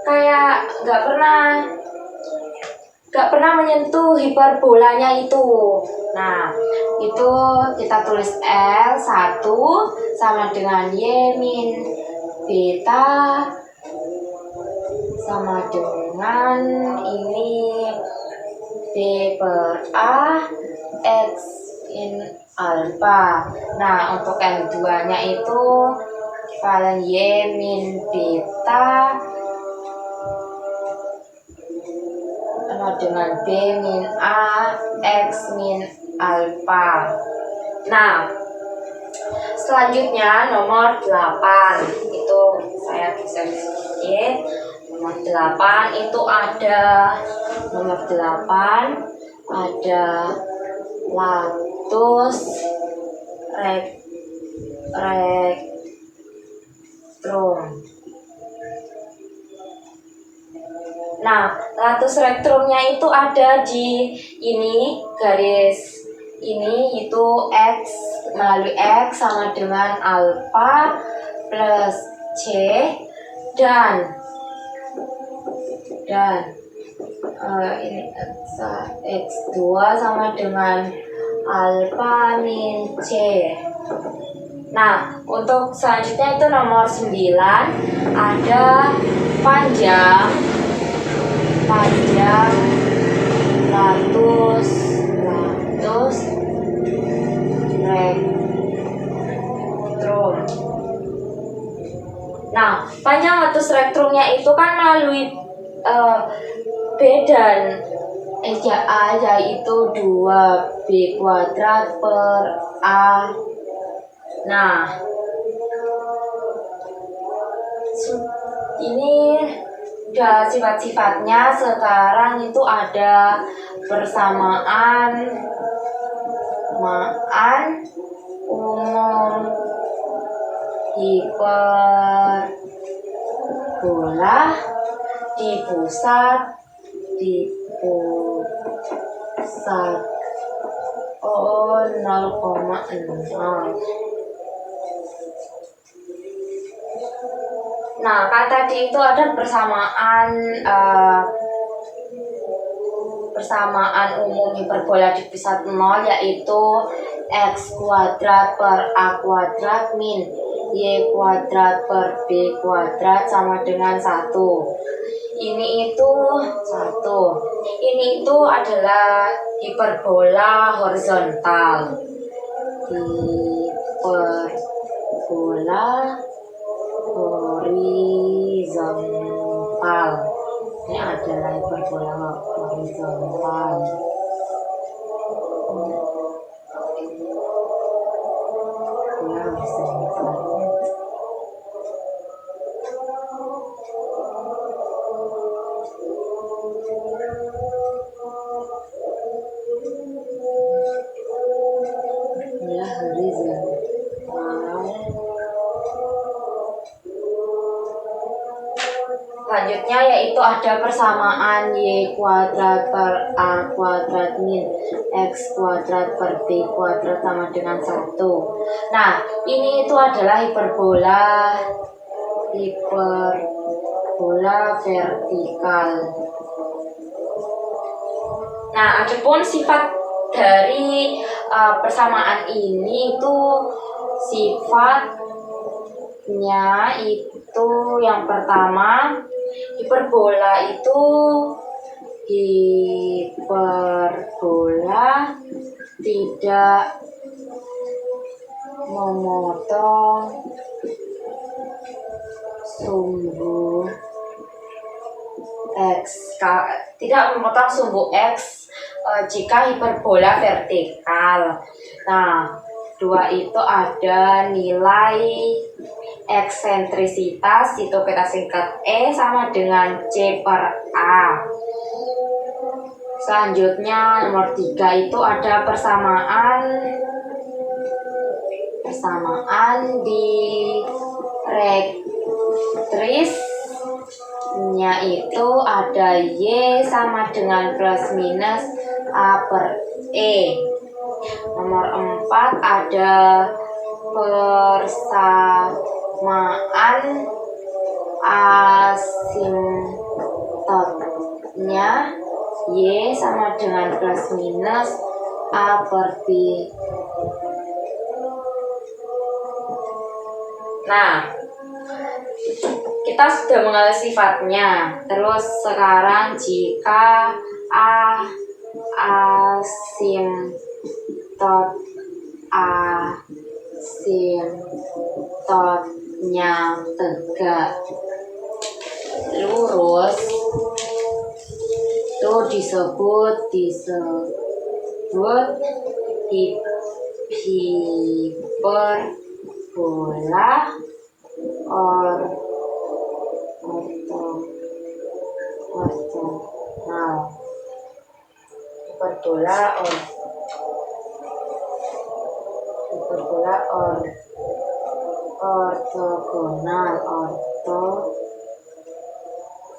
kayak nggak pernah menyentuh hiperbolanya itu. Nah, itu kita tulis L1 sama dengan Y min beta sama dengan ini B per A X in alpha. Nah, untuk L2 nya itu kalian Y min beta sama dengan B min A X min alpha. Nah, selanjutnya nomor 8 itu saya geser sedikit. Nomor 8 itu ada latus rektrum. Nah, latus rektrumnya itu ada di ini garis ini, itu X melalui X sama dengan alfa plus C dan ini X2 sama dengan alfa min C. Nah, untuk selanjutnya itu nomor 9 ada panjang latus spektrum. Nah, panjang letus spektrumnya itu kan melalui B dan A, yaitu 2B kuadrat per A. Nah, ini udah sifat-sifatnya. Sekarang itu ada persamaan umum hiperbola di pusat 0,6. Nah, kan tadi itu ada persamaan umum hiperbola di pusat 0, yaitu x kuadrat per a kuadrat min y kuadrat per b kuadrat sama dengan 1. Ini itu adalah hiperbola horizontal. Ini adalah hiperbola horizontal. Selanjutnya yaitu ada persamaan y kuadrat per a kuadrat min x kuadrat per b kuadrat sama dengan 1. Nah, ini itu adalah hiperbola vertikal. Nah, adapun sifat dari persamaan ini itu sifatnya itu yang pertama, hiperbola tidak memotong sumbu x jika hiperbola vertikal. Nah, 2 itu ada nilai eksentrisitas, itu kita singkat E, sama dengan C per A. Selanjutnya nomor 3 itu ada persamaan direktrisnya itu ada Y sama dengan plus minus A per E. Nomor 4 ada persamaan asimptotnya Y sama dengan plus minus A per B. Nah, kita sudah mengenal sifatnya. Terus sekarang jika asimptotnya tegak lurus, itu disebut hiperbola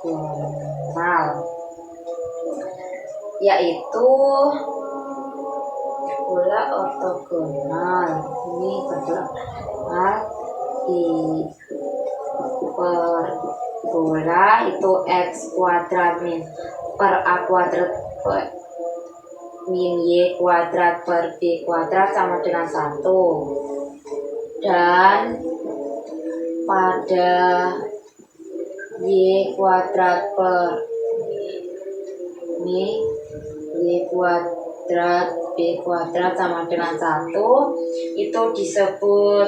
ortogonal. Yaitu bola ortogonal. Ini berdoa hiperbola itu x kuadrat min per a kuadrat min y kuadrat per b kuadrat sama dengan 1. Dan pada y kuadrat per y kuadrat kuadrat B kuadrat sama dengan 1 itu disebut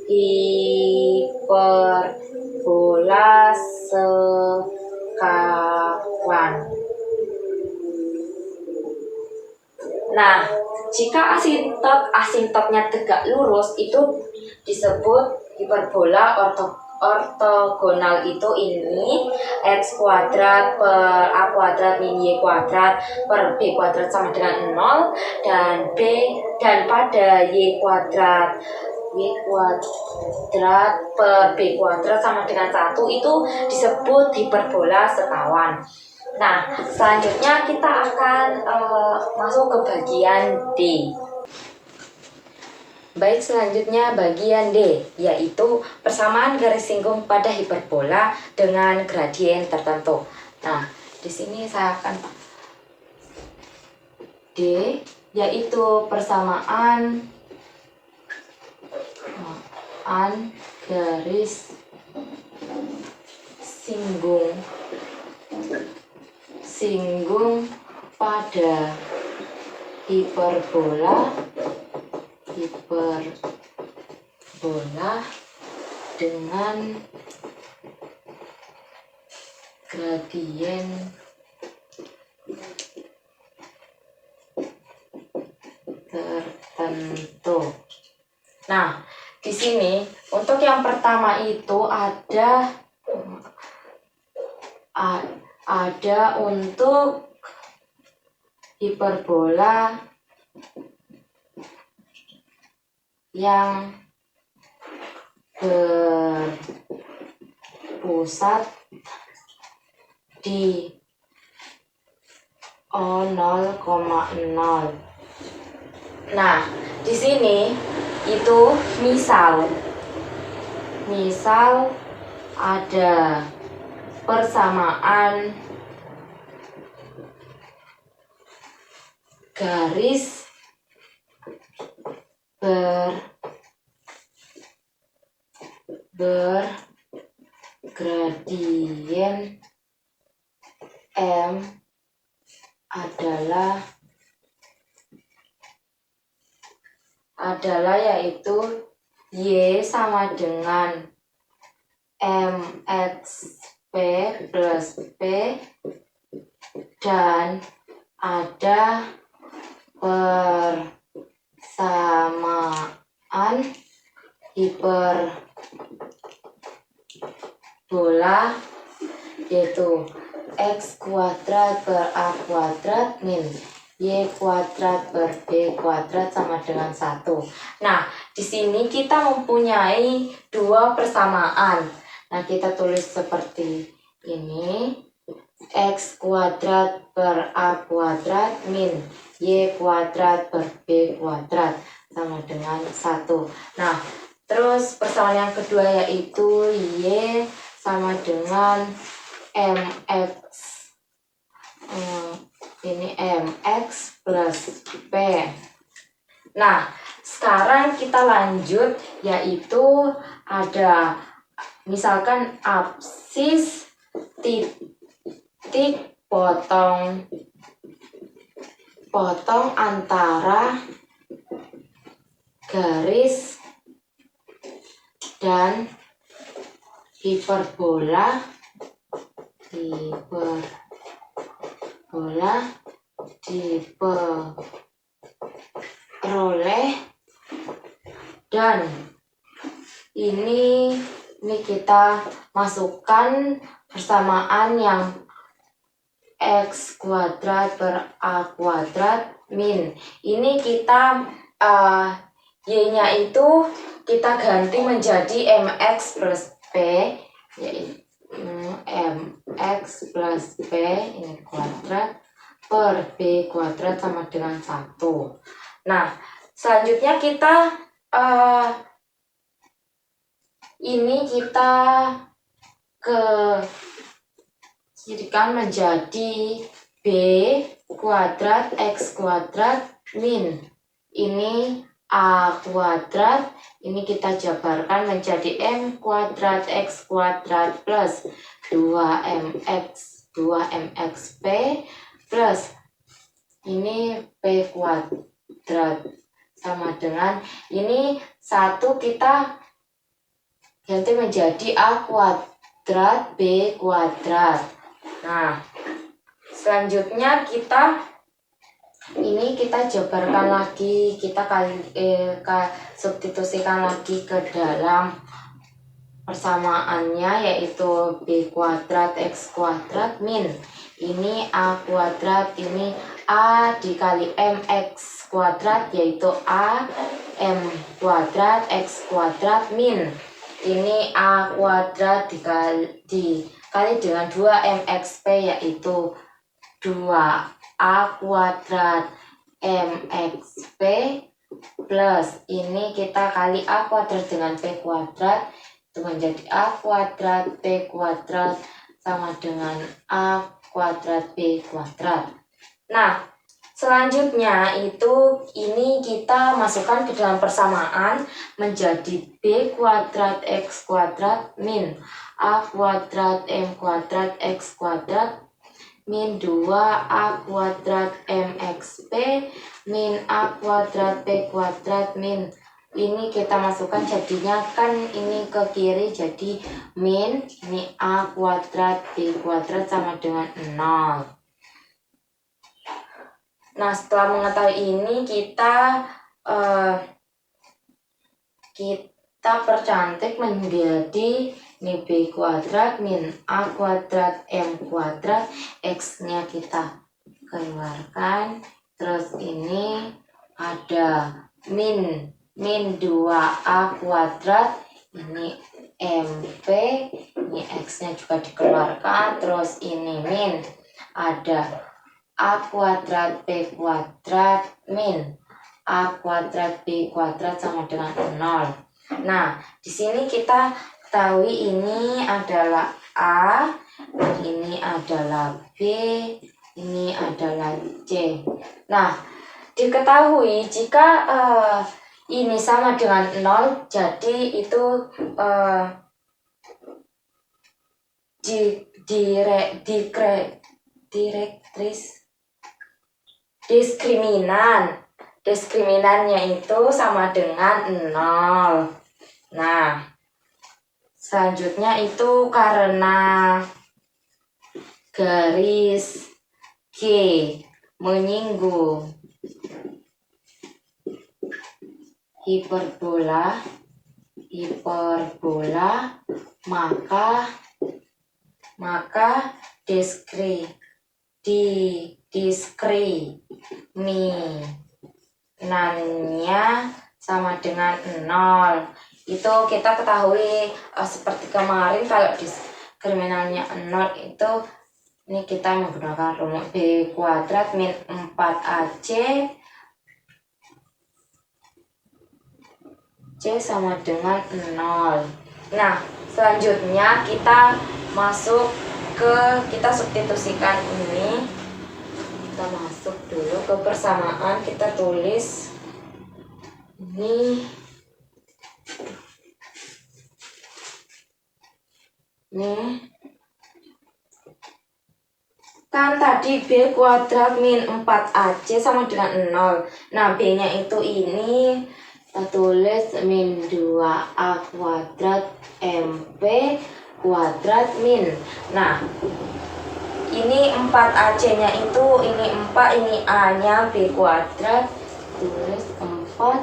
hiperbola sekawan. Nah, jika asintotnya tegak lurus itu disebut hiperbola ortogonal. Itu ini x kuadrat per a kuadrat min y kuadrat per b kuadrat sama dengan 0 dan pada y kuadrat per b kuadrat sama dengan 1 itu disebut hiperbola sekawan. Nah, selanjutnya kita akan masuk ke bagian D. Baik, selanjutnya bagian D, yaitu persamaan garis singgung pada hiperbola dengan gradien tertentu. Nah, di sini saya akan D, yaitu persamaan garis singgung pada hiperbola dengan gradien tertentu. Nah, di sini untuk yang pertama itu ada untuk hiperbola yang berpusat di O0,0. Nah, di sini itu misal ada persamaan garis bergradien M adalah yaitu Y sama dengan MXP plus P dan ada persamaan hiperbola yaitu x kuadrat per a kuadrat min y kuadrat per b kuadrat sama dengan 1. Nah, di sini kita mempunyai dua persamaan. Nah, kita tulis seperti ini. X kuadrat per a kuadrat min y kuadrat per b kuadrat sama dengan 1. Nah, terus persamaan yang kedua yaitu y sama dengan mx. Ini mx plus p. Nah, sekarang kita lanjut yaitu ada misalkan absis titik potong antara garis dan hiperbola diperoleh dan ini kita masukkan persamaan yang x kuadrat per a kuadrat min ini kita y-nya itu kita ganti menjadi mx plus p yaitu mx plus p ini kuadrat per b kuadrat sama dengan 1. Nah, selanjutnya kita ini kita jadikan menjadi b kuadrat x kuadrat min ini a kuadrat, ini kita jabarkan menjadi m kuadrat x kuadrat plus 2mxp plus ini P kuadrat sama dengan ini 1 kita ganti menjadi A kuadrat B kuadrat. Nah, selanjutnya kita jabarkan lagi, kita substitusikan lagi ke dalam persamaannya, yaitu B kuadrat X kuadrat min ini A kuadrat, ini A dikali MX kuadrat, yaitu A M kuadrat X kuadrat min ini A kuadrat dikali dengan 2MXP, yaitu 2A kuadrat MXP plus ini kita kali A kuadrat dengan P kuadrat, itu menjadi A kuadrat P kuadrat sama dengan A kuadrat B kuadrat. Nah, selanjutnya ini kita masukkan ke dalam persamaan menjadi B kuadrat X kuadrat min A kuadrat M kuadrat X kuadrat min 2A kuadrat MXP min A kuadrat P kuadrat min ini kita masukkan, jadinya kan ini ke kiri jadi min ini A kuadrat B kuadrat sama dengan 0. Nah, setelah mengetahui ini kita percantik menjadi ini B kuadrat min A kuadrat M kuadrat, X-nya kita keluarkan, terus ini ada min 2A kuadrat, ini MP, ini X-nya juga dikeluarkan, terus ini min ada A kuadrat B kuadrat min A kuadrat B kuadrat sama dengan 0. Nah, di sini kita ketahui ini adalah A, ini adalah B, ini adalah C. Nah, diketahui jika ini sama dengan 0, jadi itu diskriminannya itu sama dengan 0. Nah, selanjutnya itu karena garis G menyinggung hiperbola, maka diskriminannya sama dengan 0. Itu kita ketahui seperti kemarin, kalau diskriminannya 0 itu ini kita menggunakan rumus B kuadrat min 4AC C sama dengan 0. Nah, selanjutnya kita kita substitusikan ini. Kita masuk dulu ke persamaan, kita tulis ini kan tadi B kuadrat min 4AC sama dengan 0. Nah, B-nya itu ini kita tulis min 2A kuadrat MP kuadrat min. Nah, ini 4AC-nya itu ini 4, ini A-nya B kuadrat, tulis 4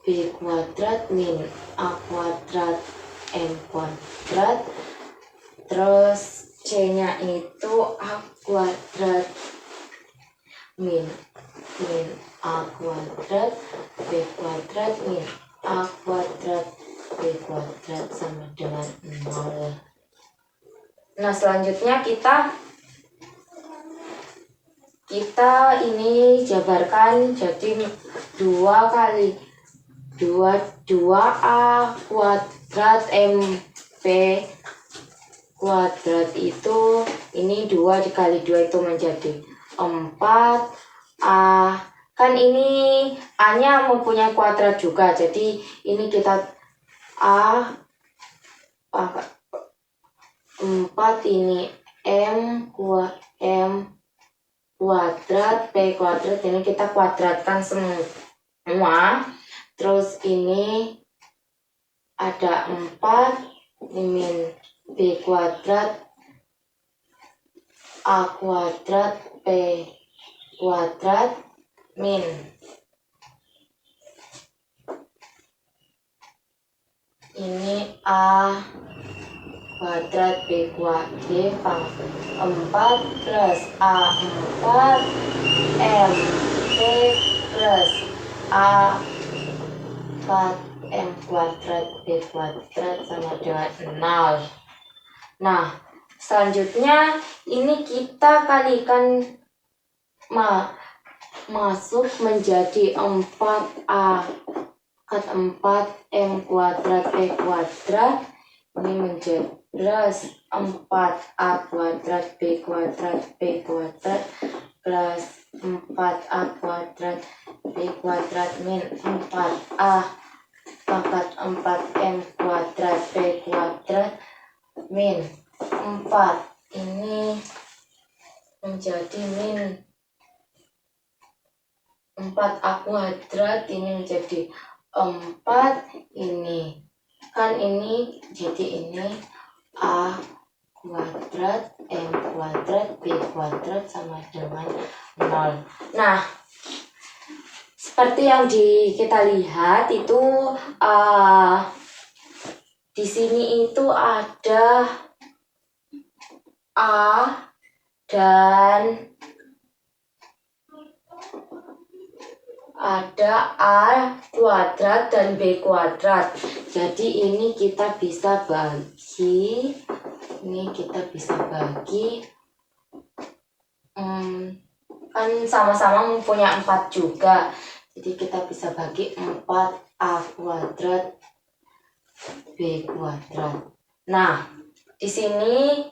B kuadrat min A kuadrat M kuadrat, terus C-nya itu A kuadrat min A kuadrat B kuadrat min A kuadrat B kuadrat sama dengan 0. Nah, selanjutnya kita ini jabarkan jadi 2 kali 2A kuadrat MP kuadrat itu ini 2 dikali 2 itu menjadi 4A. Kan ini A-nya mempunyai kuadrat juga, jadi ini kita A 4 ini M kuadrat P kuadrat ini kita kuadratkan semua. Terus ini ada 4 min B kuadrat A kuadrat P kuadrat min ini A kuadrat B kuadrat 4 plus A4 M P plus A M kuadrat B kuadrat sama dengan 0. Nah, selanjutnya ini kita kalikan masuk menjadi 4A 4 M kuadrat B kuadrat ini menjadi plus 4A kuadrat B kuadrat P kuadrat plus 4A kuadrat B kuadrat min 4A pangkat 4M kuadrat B kuadrat min 4 ini menjadi min 4A kuadrat ini menjadi 4 ini kan ini jadi ini A kuadrat M kuadrat B kuadrat sama dengan 0. Nah, seperti yang kita lihat itu di sini itu ada A dan ada A kuadrat dan B kuadrat. Jadi ini kita bisa bagi. Ini kita bisa bagi. Kan sama-sama mempunyai 4 juga. Jadi kita bisa bagi 4A kuadrat B kuadrat. Nah, di sini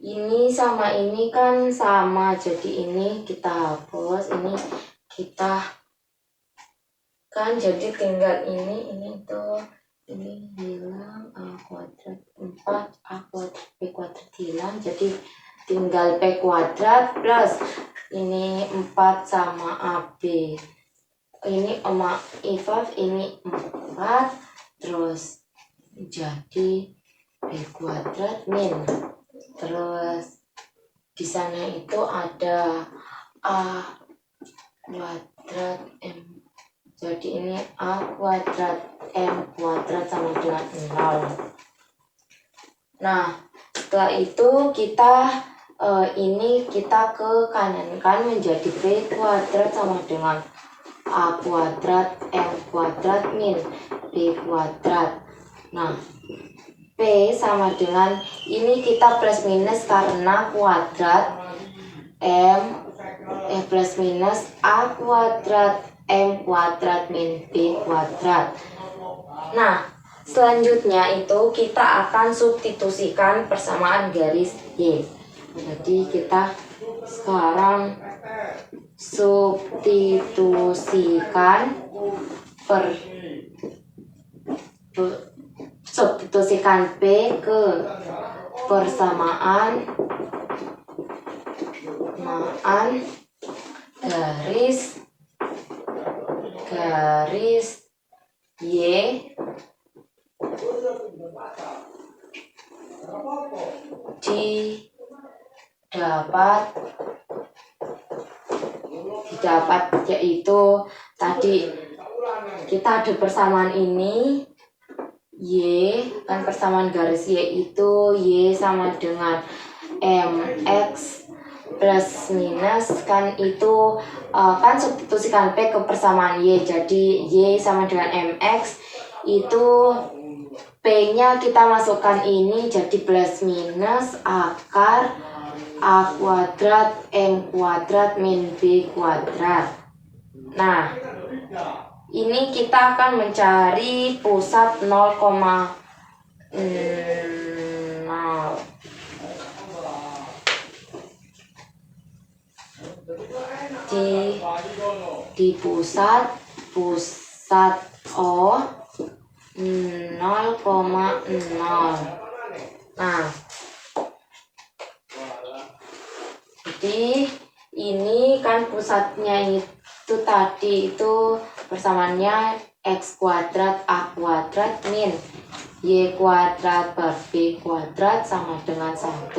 ini sama ini kan sama, jadi ini kita hapus, ini kita kan jadi tinggal ini tuh ini hilang A kuadrat 4A kuadrat B kuadrat hilang, jadi tinggal P kuadrat plus ini 4 sama AB ini maaf ini 4 terus jadi B kuadrat min. Terus di sana itu ada A kuadrat M. Jadi ini A kuadrat M kuadrat sama dengan 0. Nah, setelah itu kita ini kita ke kanan kan menjadi B kuadrat sama dengan A kuadrat M kuadrat min B kuadrat. Nah, P sama dengan ini kita plus minus karena kuadrat M plus minus A kuadrat M kuadrat min B kuadrat. Nah, selanjutnya itu kita akan substitusikan persamaan garis Y. Jadi kita sekarang substitusikan substitusikan P ke persamaan garis Y didapat yaitu tadi kita ada persamaan ini Y kan persamaan garis Y itu Y sama dengan MX plus minus kan itu kan substitusikan P ke persamaan Y, jadi Y sama dengan MX itu P nya kita masukkan ini jadi plus minus akar A kuadrat M kuadrat min B kuadrat. Nah, ini kita akan mencari pusat 0,0 di pusat O 0,0. Nah, Jadi ini kan pusatnya itu tadi itu persamaannya x kuadrat a kuadrat min y kuadrat per b kuadrat sama dengan 1.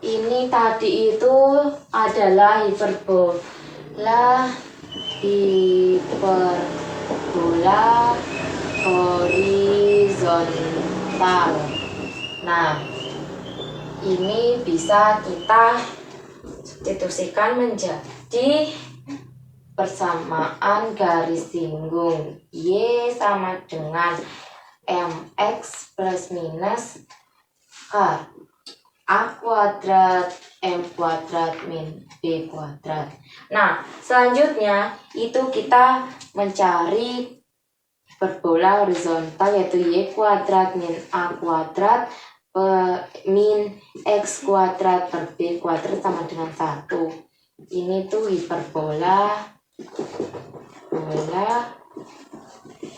Ini tadi itu adalah hiperbola horizontal. Nah, ini bisa kita substitusikan menjadi persamaan garis singgung Y sama dengan mx plus minus a kuadrat m kuadrat min b kuadrat. Nah, selanjutnya itu kita mencari hiperbola horizontal yaitu y kuadrat min a kuadrat min x kuadrat per b kuadrat sama dengan 1. Ini tuh hiperbola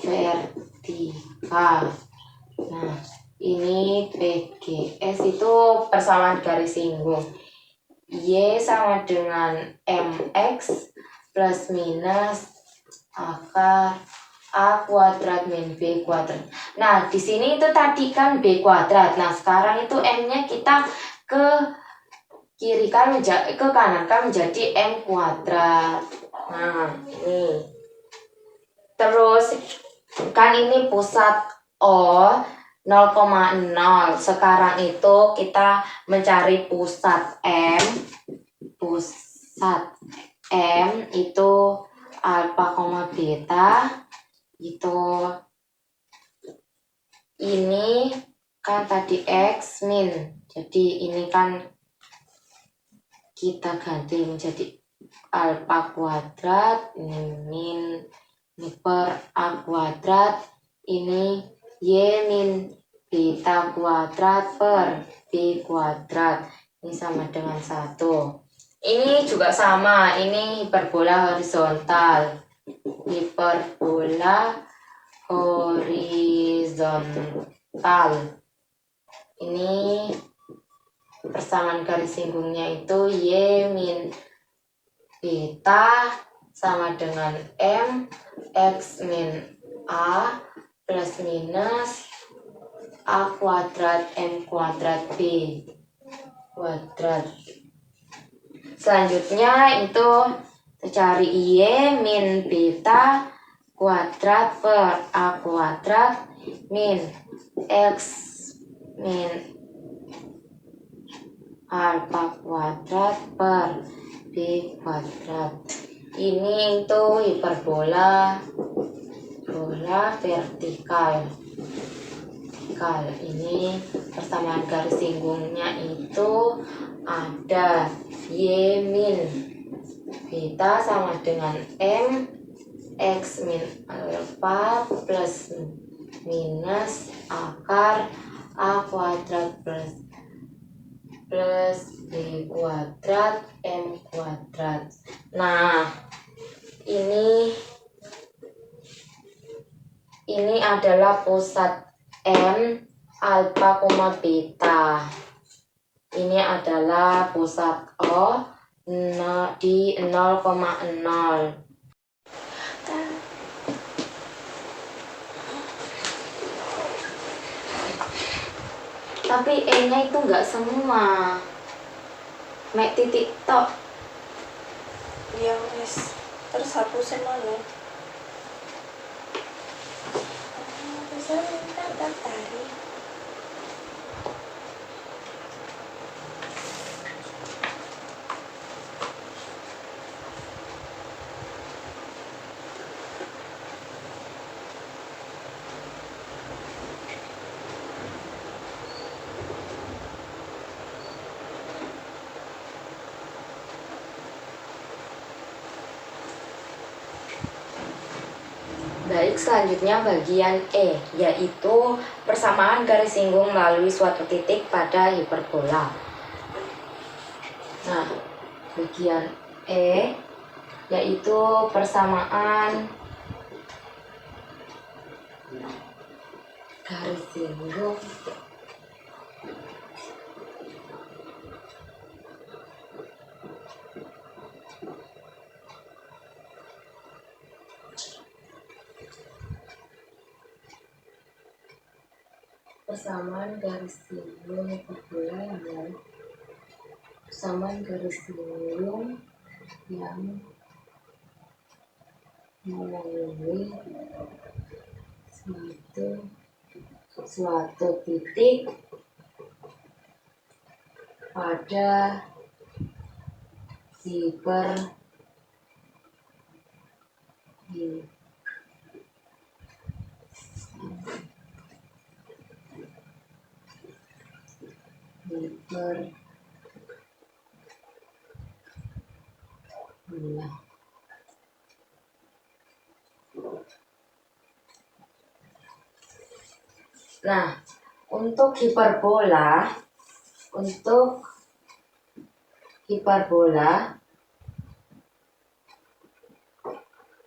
vertikal. Nah, ini PGS itu persamaan garis singgung. Y sama dengan mx plus minus akar a kuadrat min b kuadrat. Nah, di sini itu tadi kan b kuadrat. Nah, sekarang itu m-nya kita ke kiri kan ke kanan kan menjadi m kuadrat. Nah, ini. Terus kan ini pusat O 0,0. Sekarang itu kita mencari pusat M. Pusat M itu alfa, beta. Itu ini kan tadi x min, jadi ini kan kita ganti menjadi alfa kuadrat, ini min, ini per a kuadrat, ini y min beta kuadrat per b kuadrat, ini sama dengan 1. Ini juga sama, ini hiperbola horizontal. Hiperbola horizontal. Ini persamaan garis singgungnya itu y min beta sama dengan m x min a plus minus a kuadrat m kuadrat b kuadrat. Selanjutnya itu cari y min beta kuadrat per a kuadrat min x min alfa kuadrat per b kuadrat. Ini itu hiperbola vertikal. Ini persamaan garis singgungnya itu ada y min beta sama dengan m x min alfa plus minus akar a kuadrat plus b kuadrat m kuadrat. Nah, ini adalah pusat M alfa, beta. Ini adalah pusat O di 0,0. Tapi E-nya itu enggak semua. Mek titik tok. Ya wis, terus hapusin mana? Bisa minta tadi. Baik, selanjutnya bagian E, yaitu persamaan garis singgung melalui suatu titik pada hiperbola. Nah, bagian E yaitu persamaan garis singgung persamaan garis lingkung hiperbola yang melalui suatu titik pada hiperbola Nah, untuk hiperbola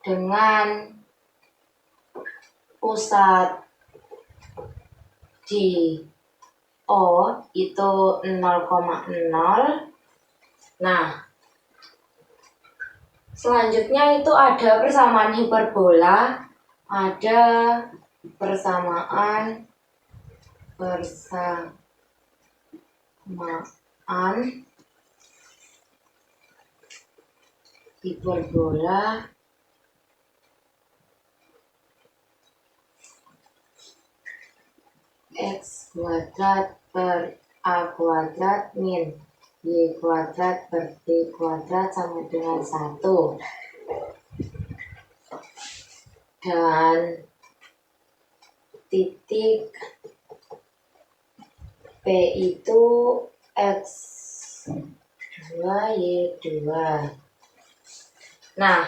dengan pusat di O itu 0,0. Nah, selanjutnya itu ada persamaan hiperbola, ada persamaan hiperbola x kuadrat per a kuadrat min y kuadrat per b kuadrat sama dengan 1. Dan titik P itu x2 y2. Nah,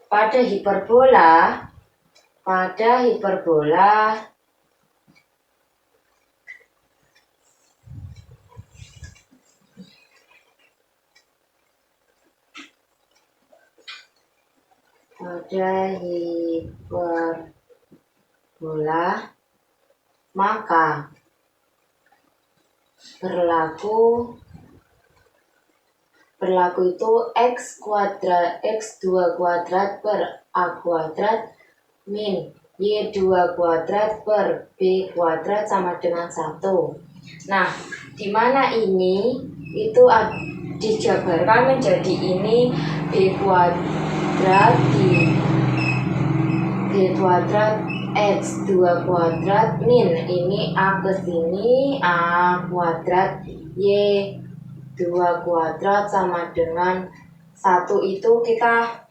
pada hiperbola maka berlaku itu x2 kuadrat per a kuadrat min y2 kuadrat per b kuadrat sama dengan 1. Nah, di mana ini itu dijabarkan menjadi ini b kuadrat di b kuadrat x2 kuadrat min ini a ke sini a kuadrat y2 kuadrat sama dengan 1 itu kita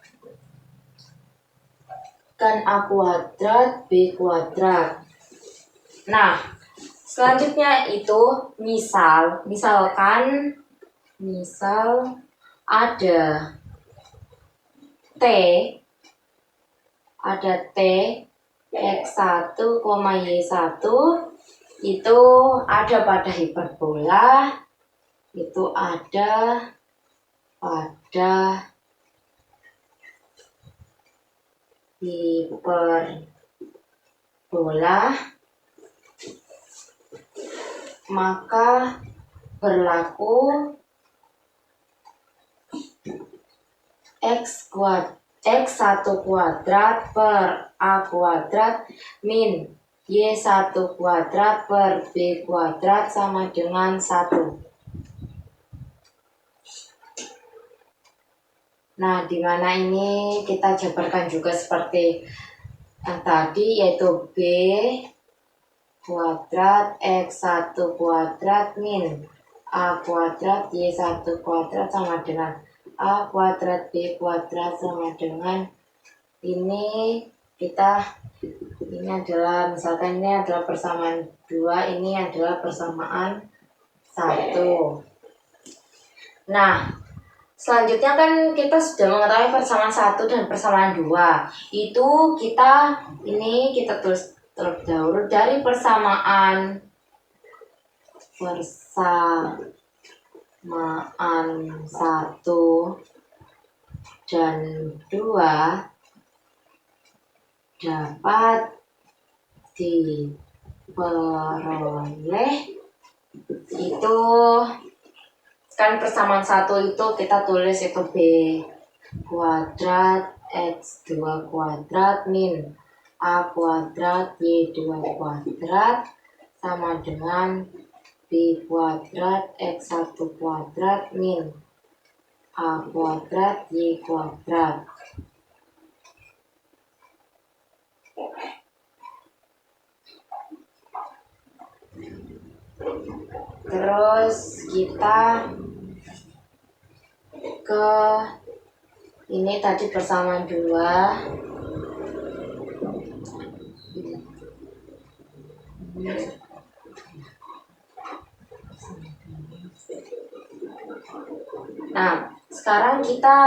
kan a kuadrat b kuadrat. Nah, selanjutnya itu misal ada T x1, y1 itu ada pada hiperbola, itu ada pada hiperbola, maka berlaku x1 kuadrat per a kuadrat min y1 kuadrat per b kuadrat sama dengan 1. Nah, di mana ini kita jabarkan juga seperti yang tadi, yaitu b kuadrat x1 kuadrat min a kuadrat y1 kuadrat sama dengan a kuadrat b kuadrat sama dengan ini adalah misalkan ini adalah persamaan 2, ini adalah persamaan 1. Nah, selanjutnya kan kita sudah mengetahui persamaan 1 dan persamaan 2. Itu kita tulis terlebih dahulu dari persamaan 1 dan 2 dapat diperoleh itu kan persamaan 1 itu kita tulis itu b kuadrat x2 kuadrat min a kuadrat y2 kuadrat sama dengan B kuadrat X1 kuadrat min A kuadrat Y kuadrat. Terus kita ke ini tadi persamaan 2. Nah, sekarang kita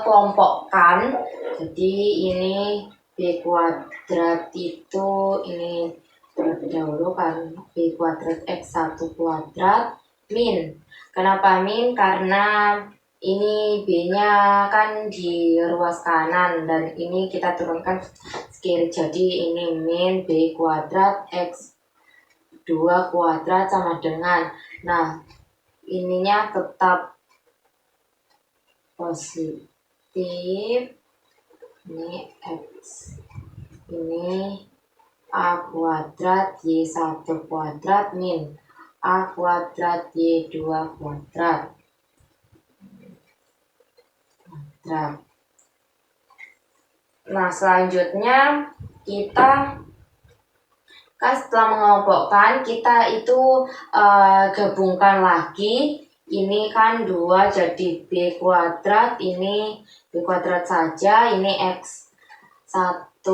kelompokkan. Jadi ini B kuadrat itu ini terlebih dahulu kan B kuadrat X1 kuadrat min. Kenapa min? Karena ini B-nya kan di ruas kanan dan ini kita turunkan ke kiri. Jadi ini min B kuadrat X2 kuadrat sama dengan, nah ininya tetap positif, ini X, ini A kuadrat Y1 kuadrat min A kuadrat Y2 kuadrat. Nah, selanjutnya kita kan setelah mengelompokkan, kita itu gabungkan lagi. Ini kan 2 jadi B kuadrat, ini B kuadrat saja, ini X1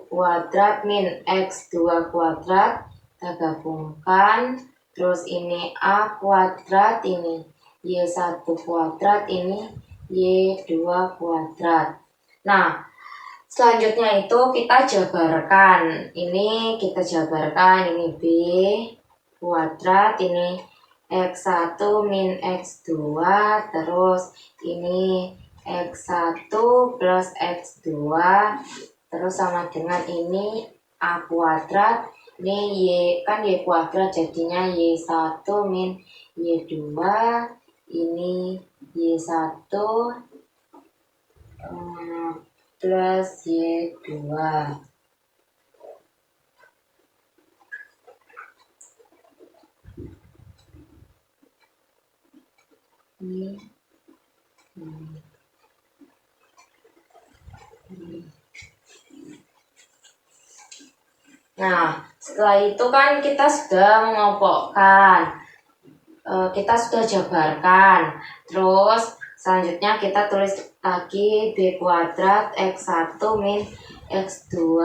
kuadrat min X2 kuadrat, kita gabungkan. Terus ini A kuadrat, ini Y1 kuadrat, ini Y2 kuadrat. Nah, selanjutnya itu kita jabarkan. Ini kita jabarkan, ini B kuadrat, ini X1 min X2, terus ini X1 plus X2, terus sama dengan ini A kuadrat, ini Y kan Y kuadrat jadinya Y1 min Y2, ini Y1 plus Y2. Ini. Nah, setelah itu kan kita sudah mengelompokkan, kita sudah jabarkan. Terus selanjutnya kita tulis lagi B kuadrat X1 min X2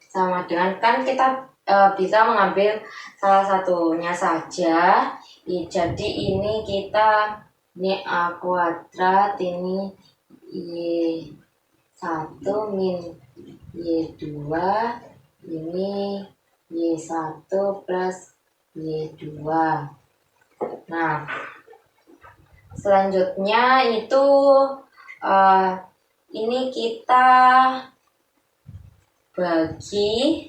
sama dengan, kan kita bisa mengambil salah satunya saja. Jadi ini kita, ini A kuadrat, ini Y1 min Y2, ini Y1 plus Y2. Nah, selanjutnya itu ini kita bagi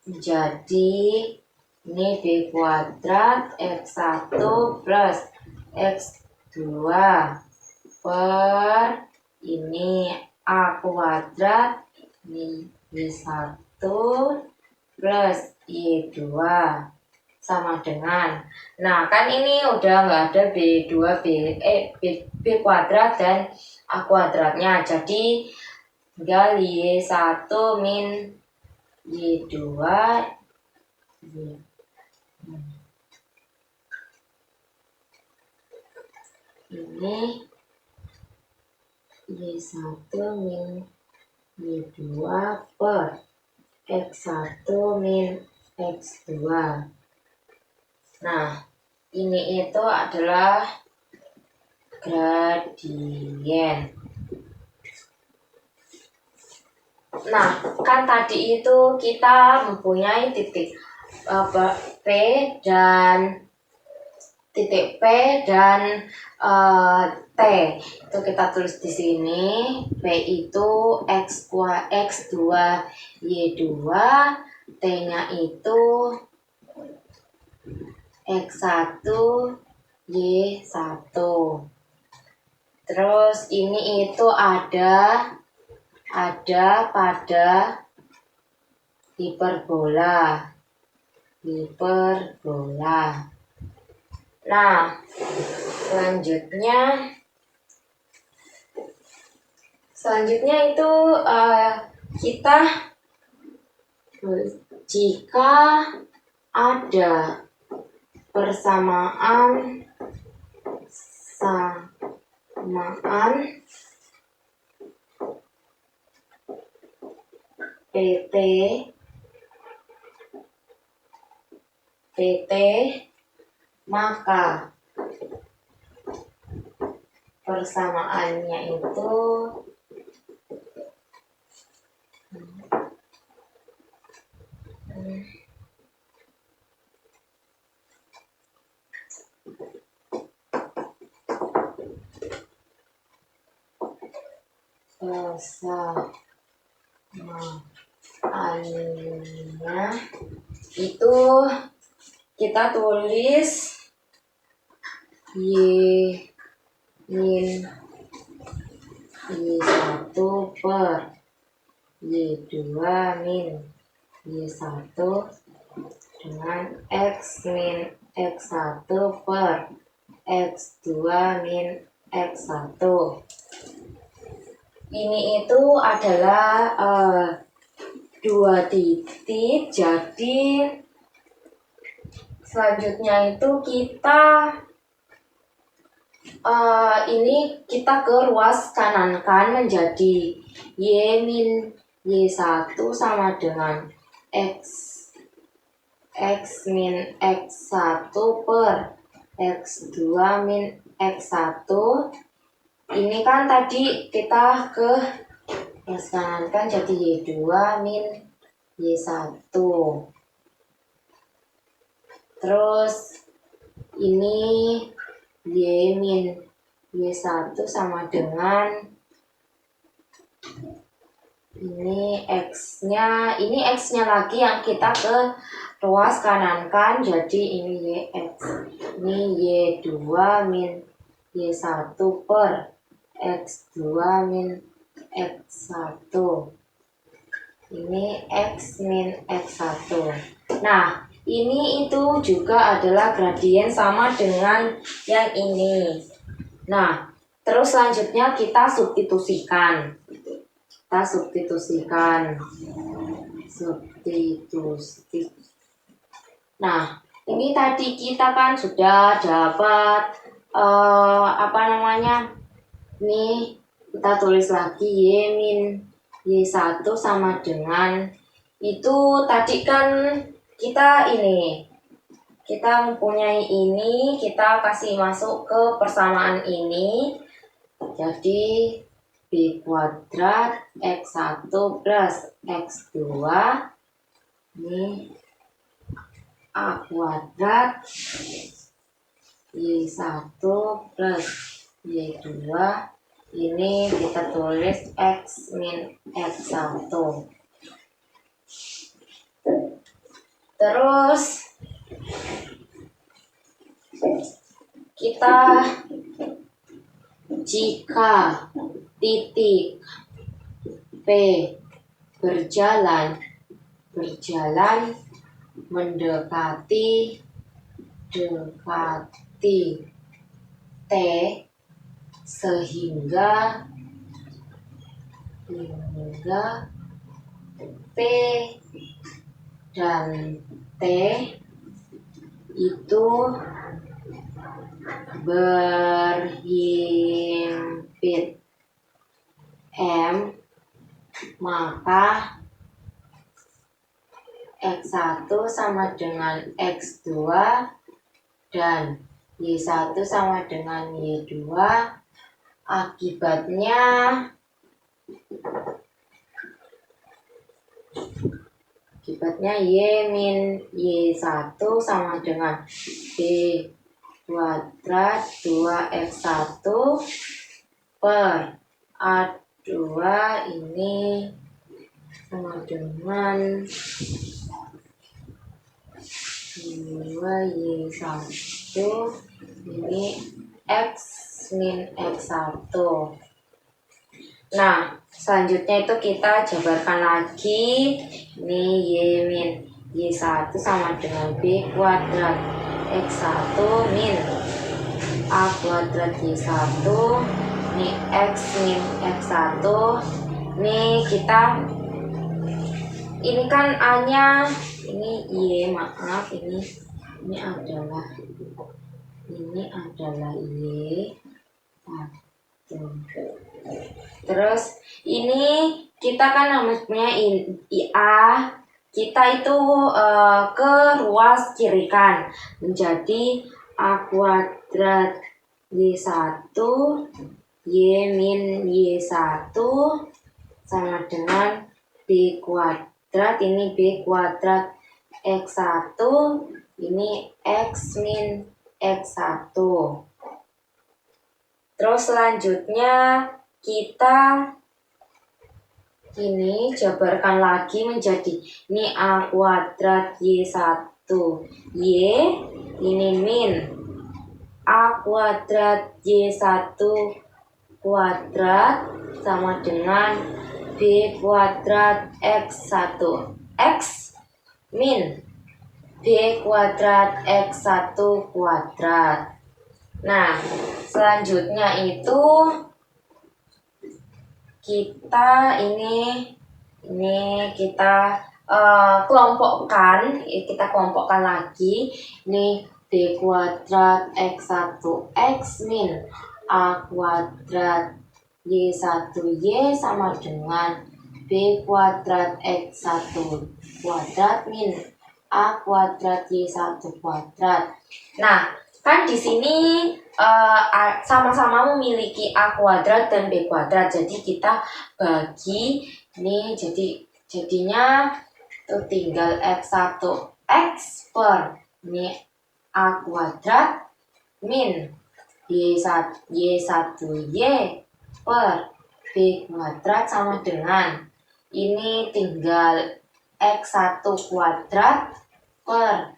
jadi ini B kuadrat X1 plus X2 per ini A kuadrat, ini Y1 plus Y2 sama dengan, nah kan ini udah nggak ada B kuadrat dan A kuadratnya, jadi tinggal Y1 min Y2 ini Y1 min Y2 per X1 min X2. Nah, ini itu adalah gradien. Nah, kan tadi itu kita mempunyai titik P dan titik P dan T. Itu kita tulis di sini. P itu X2 Y2, T-nya itu X1 Y1. Terus ini itu ada pada hiperbola. Nah, selanjutnya itu kita jika ada persamaan PT maka persamaannya itu persamaannya itu kita tulis Y min Y1 per Y2 min Y1 dengan X min X1 per X2 min X1. Ini itu adalah 2 titik, jadi selanjutnya itu kita ke ruas kanankan menjadi Y min Y1 sama dengan X min X1 per X2 min X1. Ini kan tadi kita ke ruas kanankan jadi Y2 min Y1. Terus ini Y min Y1 sama dengan ini X-nya lagi yang kita ke ruas kanankan, jadi ini YX. Ini Y2 min Y1 per X2 min X1. Ini X min X1. Nah, ini itu juga adalah gradien sama dengan yang ini. Nah, terus selanjutnya kita substitusikan. Nah, ini tadi kita kan sudah dapat Nih, kita tulis lagi Y min Y1 sama dengan itu tadi kan kita mempunyai ini, kita kasih masuk ke persamaan ini, jadi B kuadrat X1 plus X2 ini A kuadrat Y1 plus Y2 ini kita tulis X min X1. Terus kita jika titik P berjalan mendekati T sehingga P dan T itu berhimpit M, maka X1 sama dengan X2 dan Y1 sama dengan Y2. Akibatnya Y min Y1 sama dengan B kuadrat 2X1 per A2 ini sama dengan 2Y1 ini X min X1. Nah, selanjutnya itu kita jabarkan lagi. Ini Y min Y1 sama dengan B kuadrat X1 min A kuadrat Y1. Ini X min X1. Ini kita, ini kan A-nya, ini Y, maaf, ini adalah Y. Terus ini kita kan namanya A, kita itu ke ruas kiri kan menjadi A kuadrat Y1 Y min Y1 sama dengan B kuadrat, ini B kuadrat X1, ini X min X1. Terus selanjutnya kita ini jabarkan lagi menjadi ini A kuadrat Y1 Y, ini min A kuadrat Y1 kuadrat sama dengan B kuadrat X1 X min B kuadrat X1 kuadrat. Nah, selanjutnya itu kita ini kita kelompokkan lagi. Ini B kuadrat X1 X min A kuadrat Y1 Y sama dengan B kuadrat X1 kuadrat min A kuadrat Y1 kuadrat. Nah, kan di sini sama-sama memiliki A kuadrat dan B kuadrat. Jadi kita bagi ini, jadinya itu tinggal X1 X per ini A kuadrat min Y1 Y per B kuadrat sama dengan ini tinggal X1 kuadrat per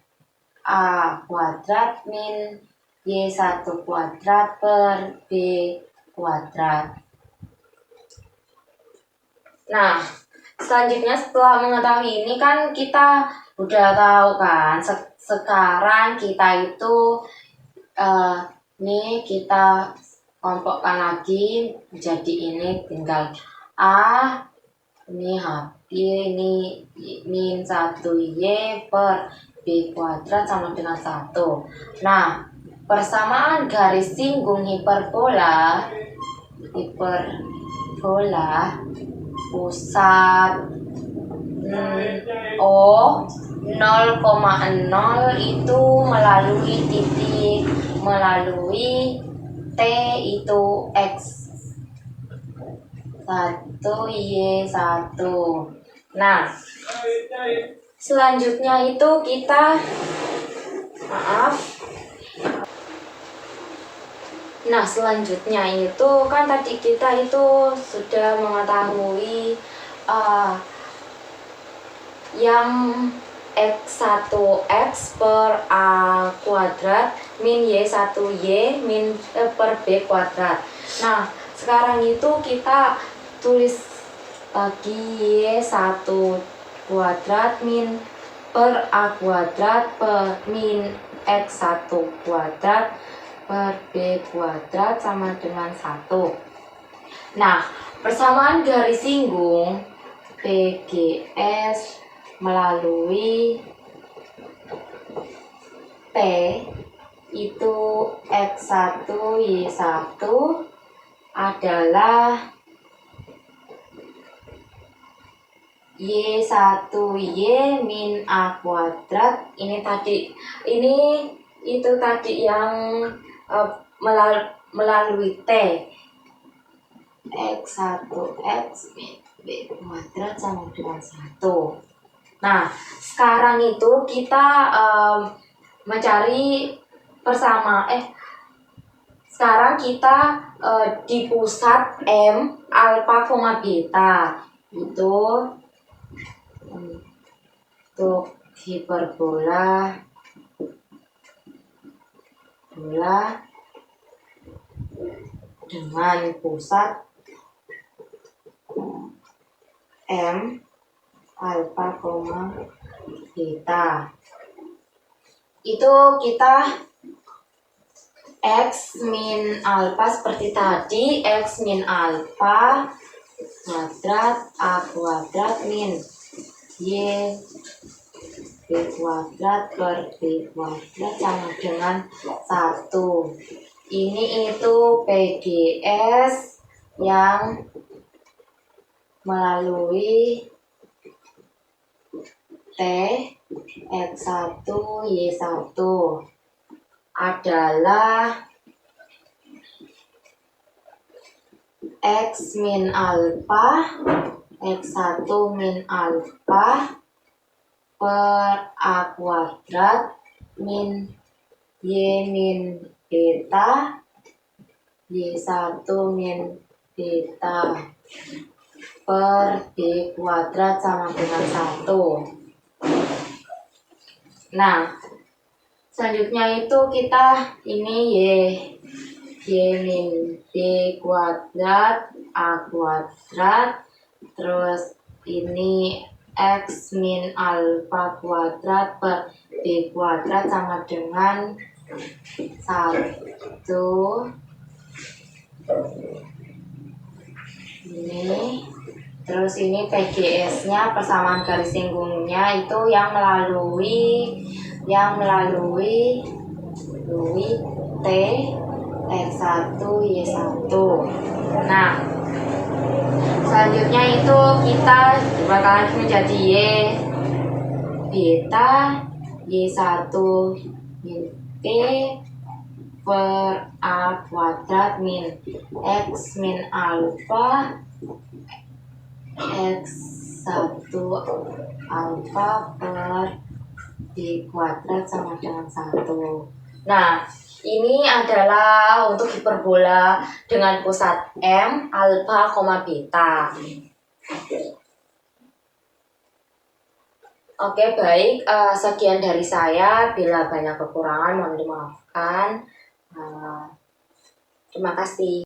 A kuadrat min Y1 kuadrat per B kuadrat. Nah, selanjutnya setelah mengetahui ini kan kita udah tahu kan, sekarang kita itu ini kita kelompokkan lagi menjadi ini tinggal A, ini HP, ini min 1Y per B kuadrat sama dengan 1. Nah, persamaan garis singgung hiperbola pusat O 0,0 itu melalui titik, melalui T itu X1 Y1. Nah, selanjutnya itu kita Nah, selanjutnya itu kan tadi kita itu sudah mengetahui yang X1 X per A kuadrat min Y1 Y min per B kuadrat. Nah, sekarang itu kita tulis lagi Y1 kuadrat min per A kuadrat per min X1 kuadrat per B kuadrat sama dengan 1. Nah, persamaan garis singgung PGS melalui P itu X1 Y1 adalah Y1 Y min A kuadrat. Ini itu tadi yang melalui T X1 X min B kuadrat sama dengan 1. Nah, sekarang itu kita mencari sekarang kita di pusat M alfa, beta itu untuk hiperbola dengan pusat M alfa, beta. Itu kita X min alfa seperti tadi, X min alfa kuadrat A kuadrat min Y B kuadrat per B kuadrat sama dengan 1. Ini itu PGS yang melalui T X1 Y1 adalah X min alfa X1 min alfa per A kuadrat min Y min beta Y1 min beta per B kuadrat sama dengan 1. Nah, selanjutnya itu kita ini Y min B kuadrat A kuadrat, terus ini X min alfa kuadrat per B kuadrat sama dengan 1. Ini terus ini PGS-nya persamaan garis singgungnya itu yang melalui T X1 Y1. Nah, selanjutnya itu kita bakalan menjadi Y beta Y1 min T per A kuadrat min X min alfa X1 alfa per B kuadrat sama dengan 1. Nah, ini adalah untuk hiperbola dengan pusat M, alfa, beta. Oke, baik. Sekian dari saya. Bila banyak kekurangan, mohon dimaafkan. Terima kasih.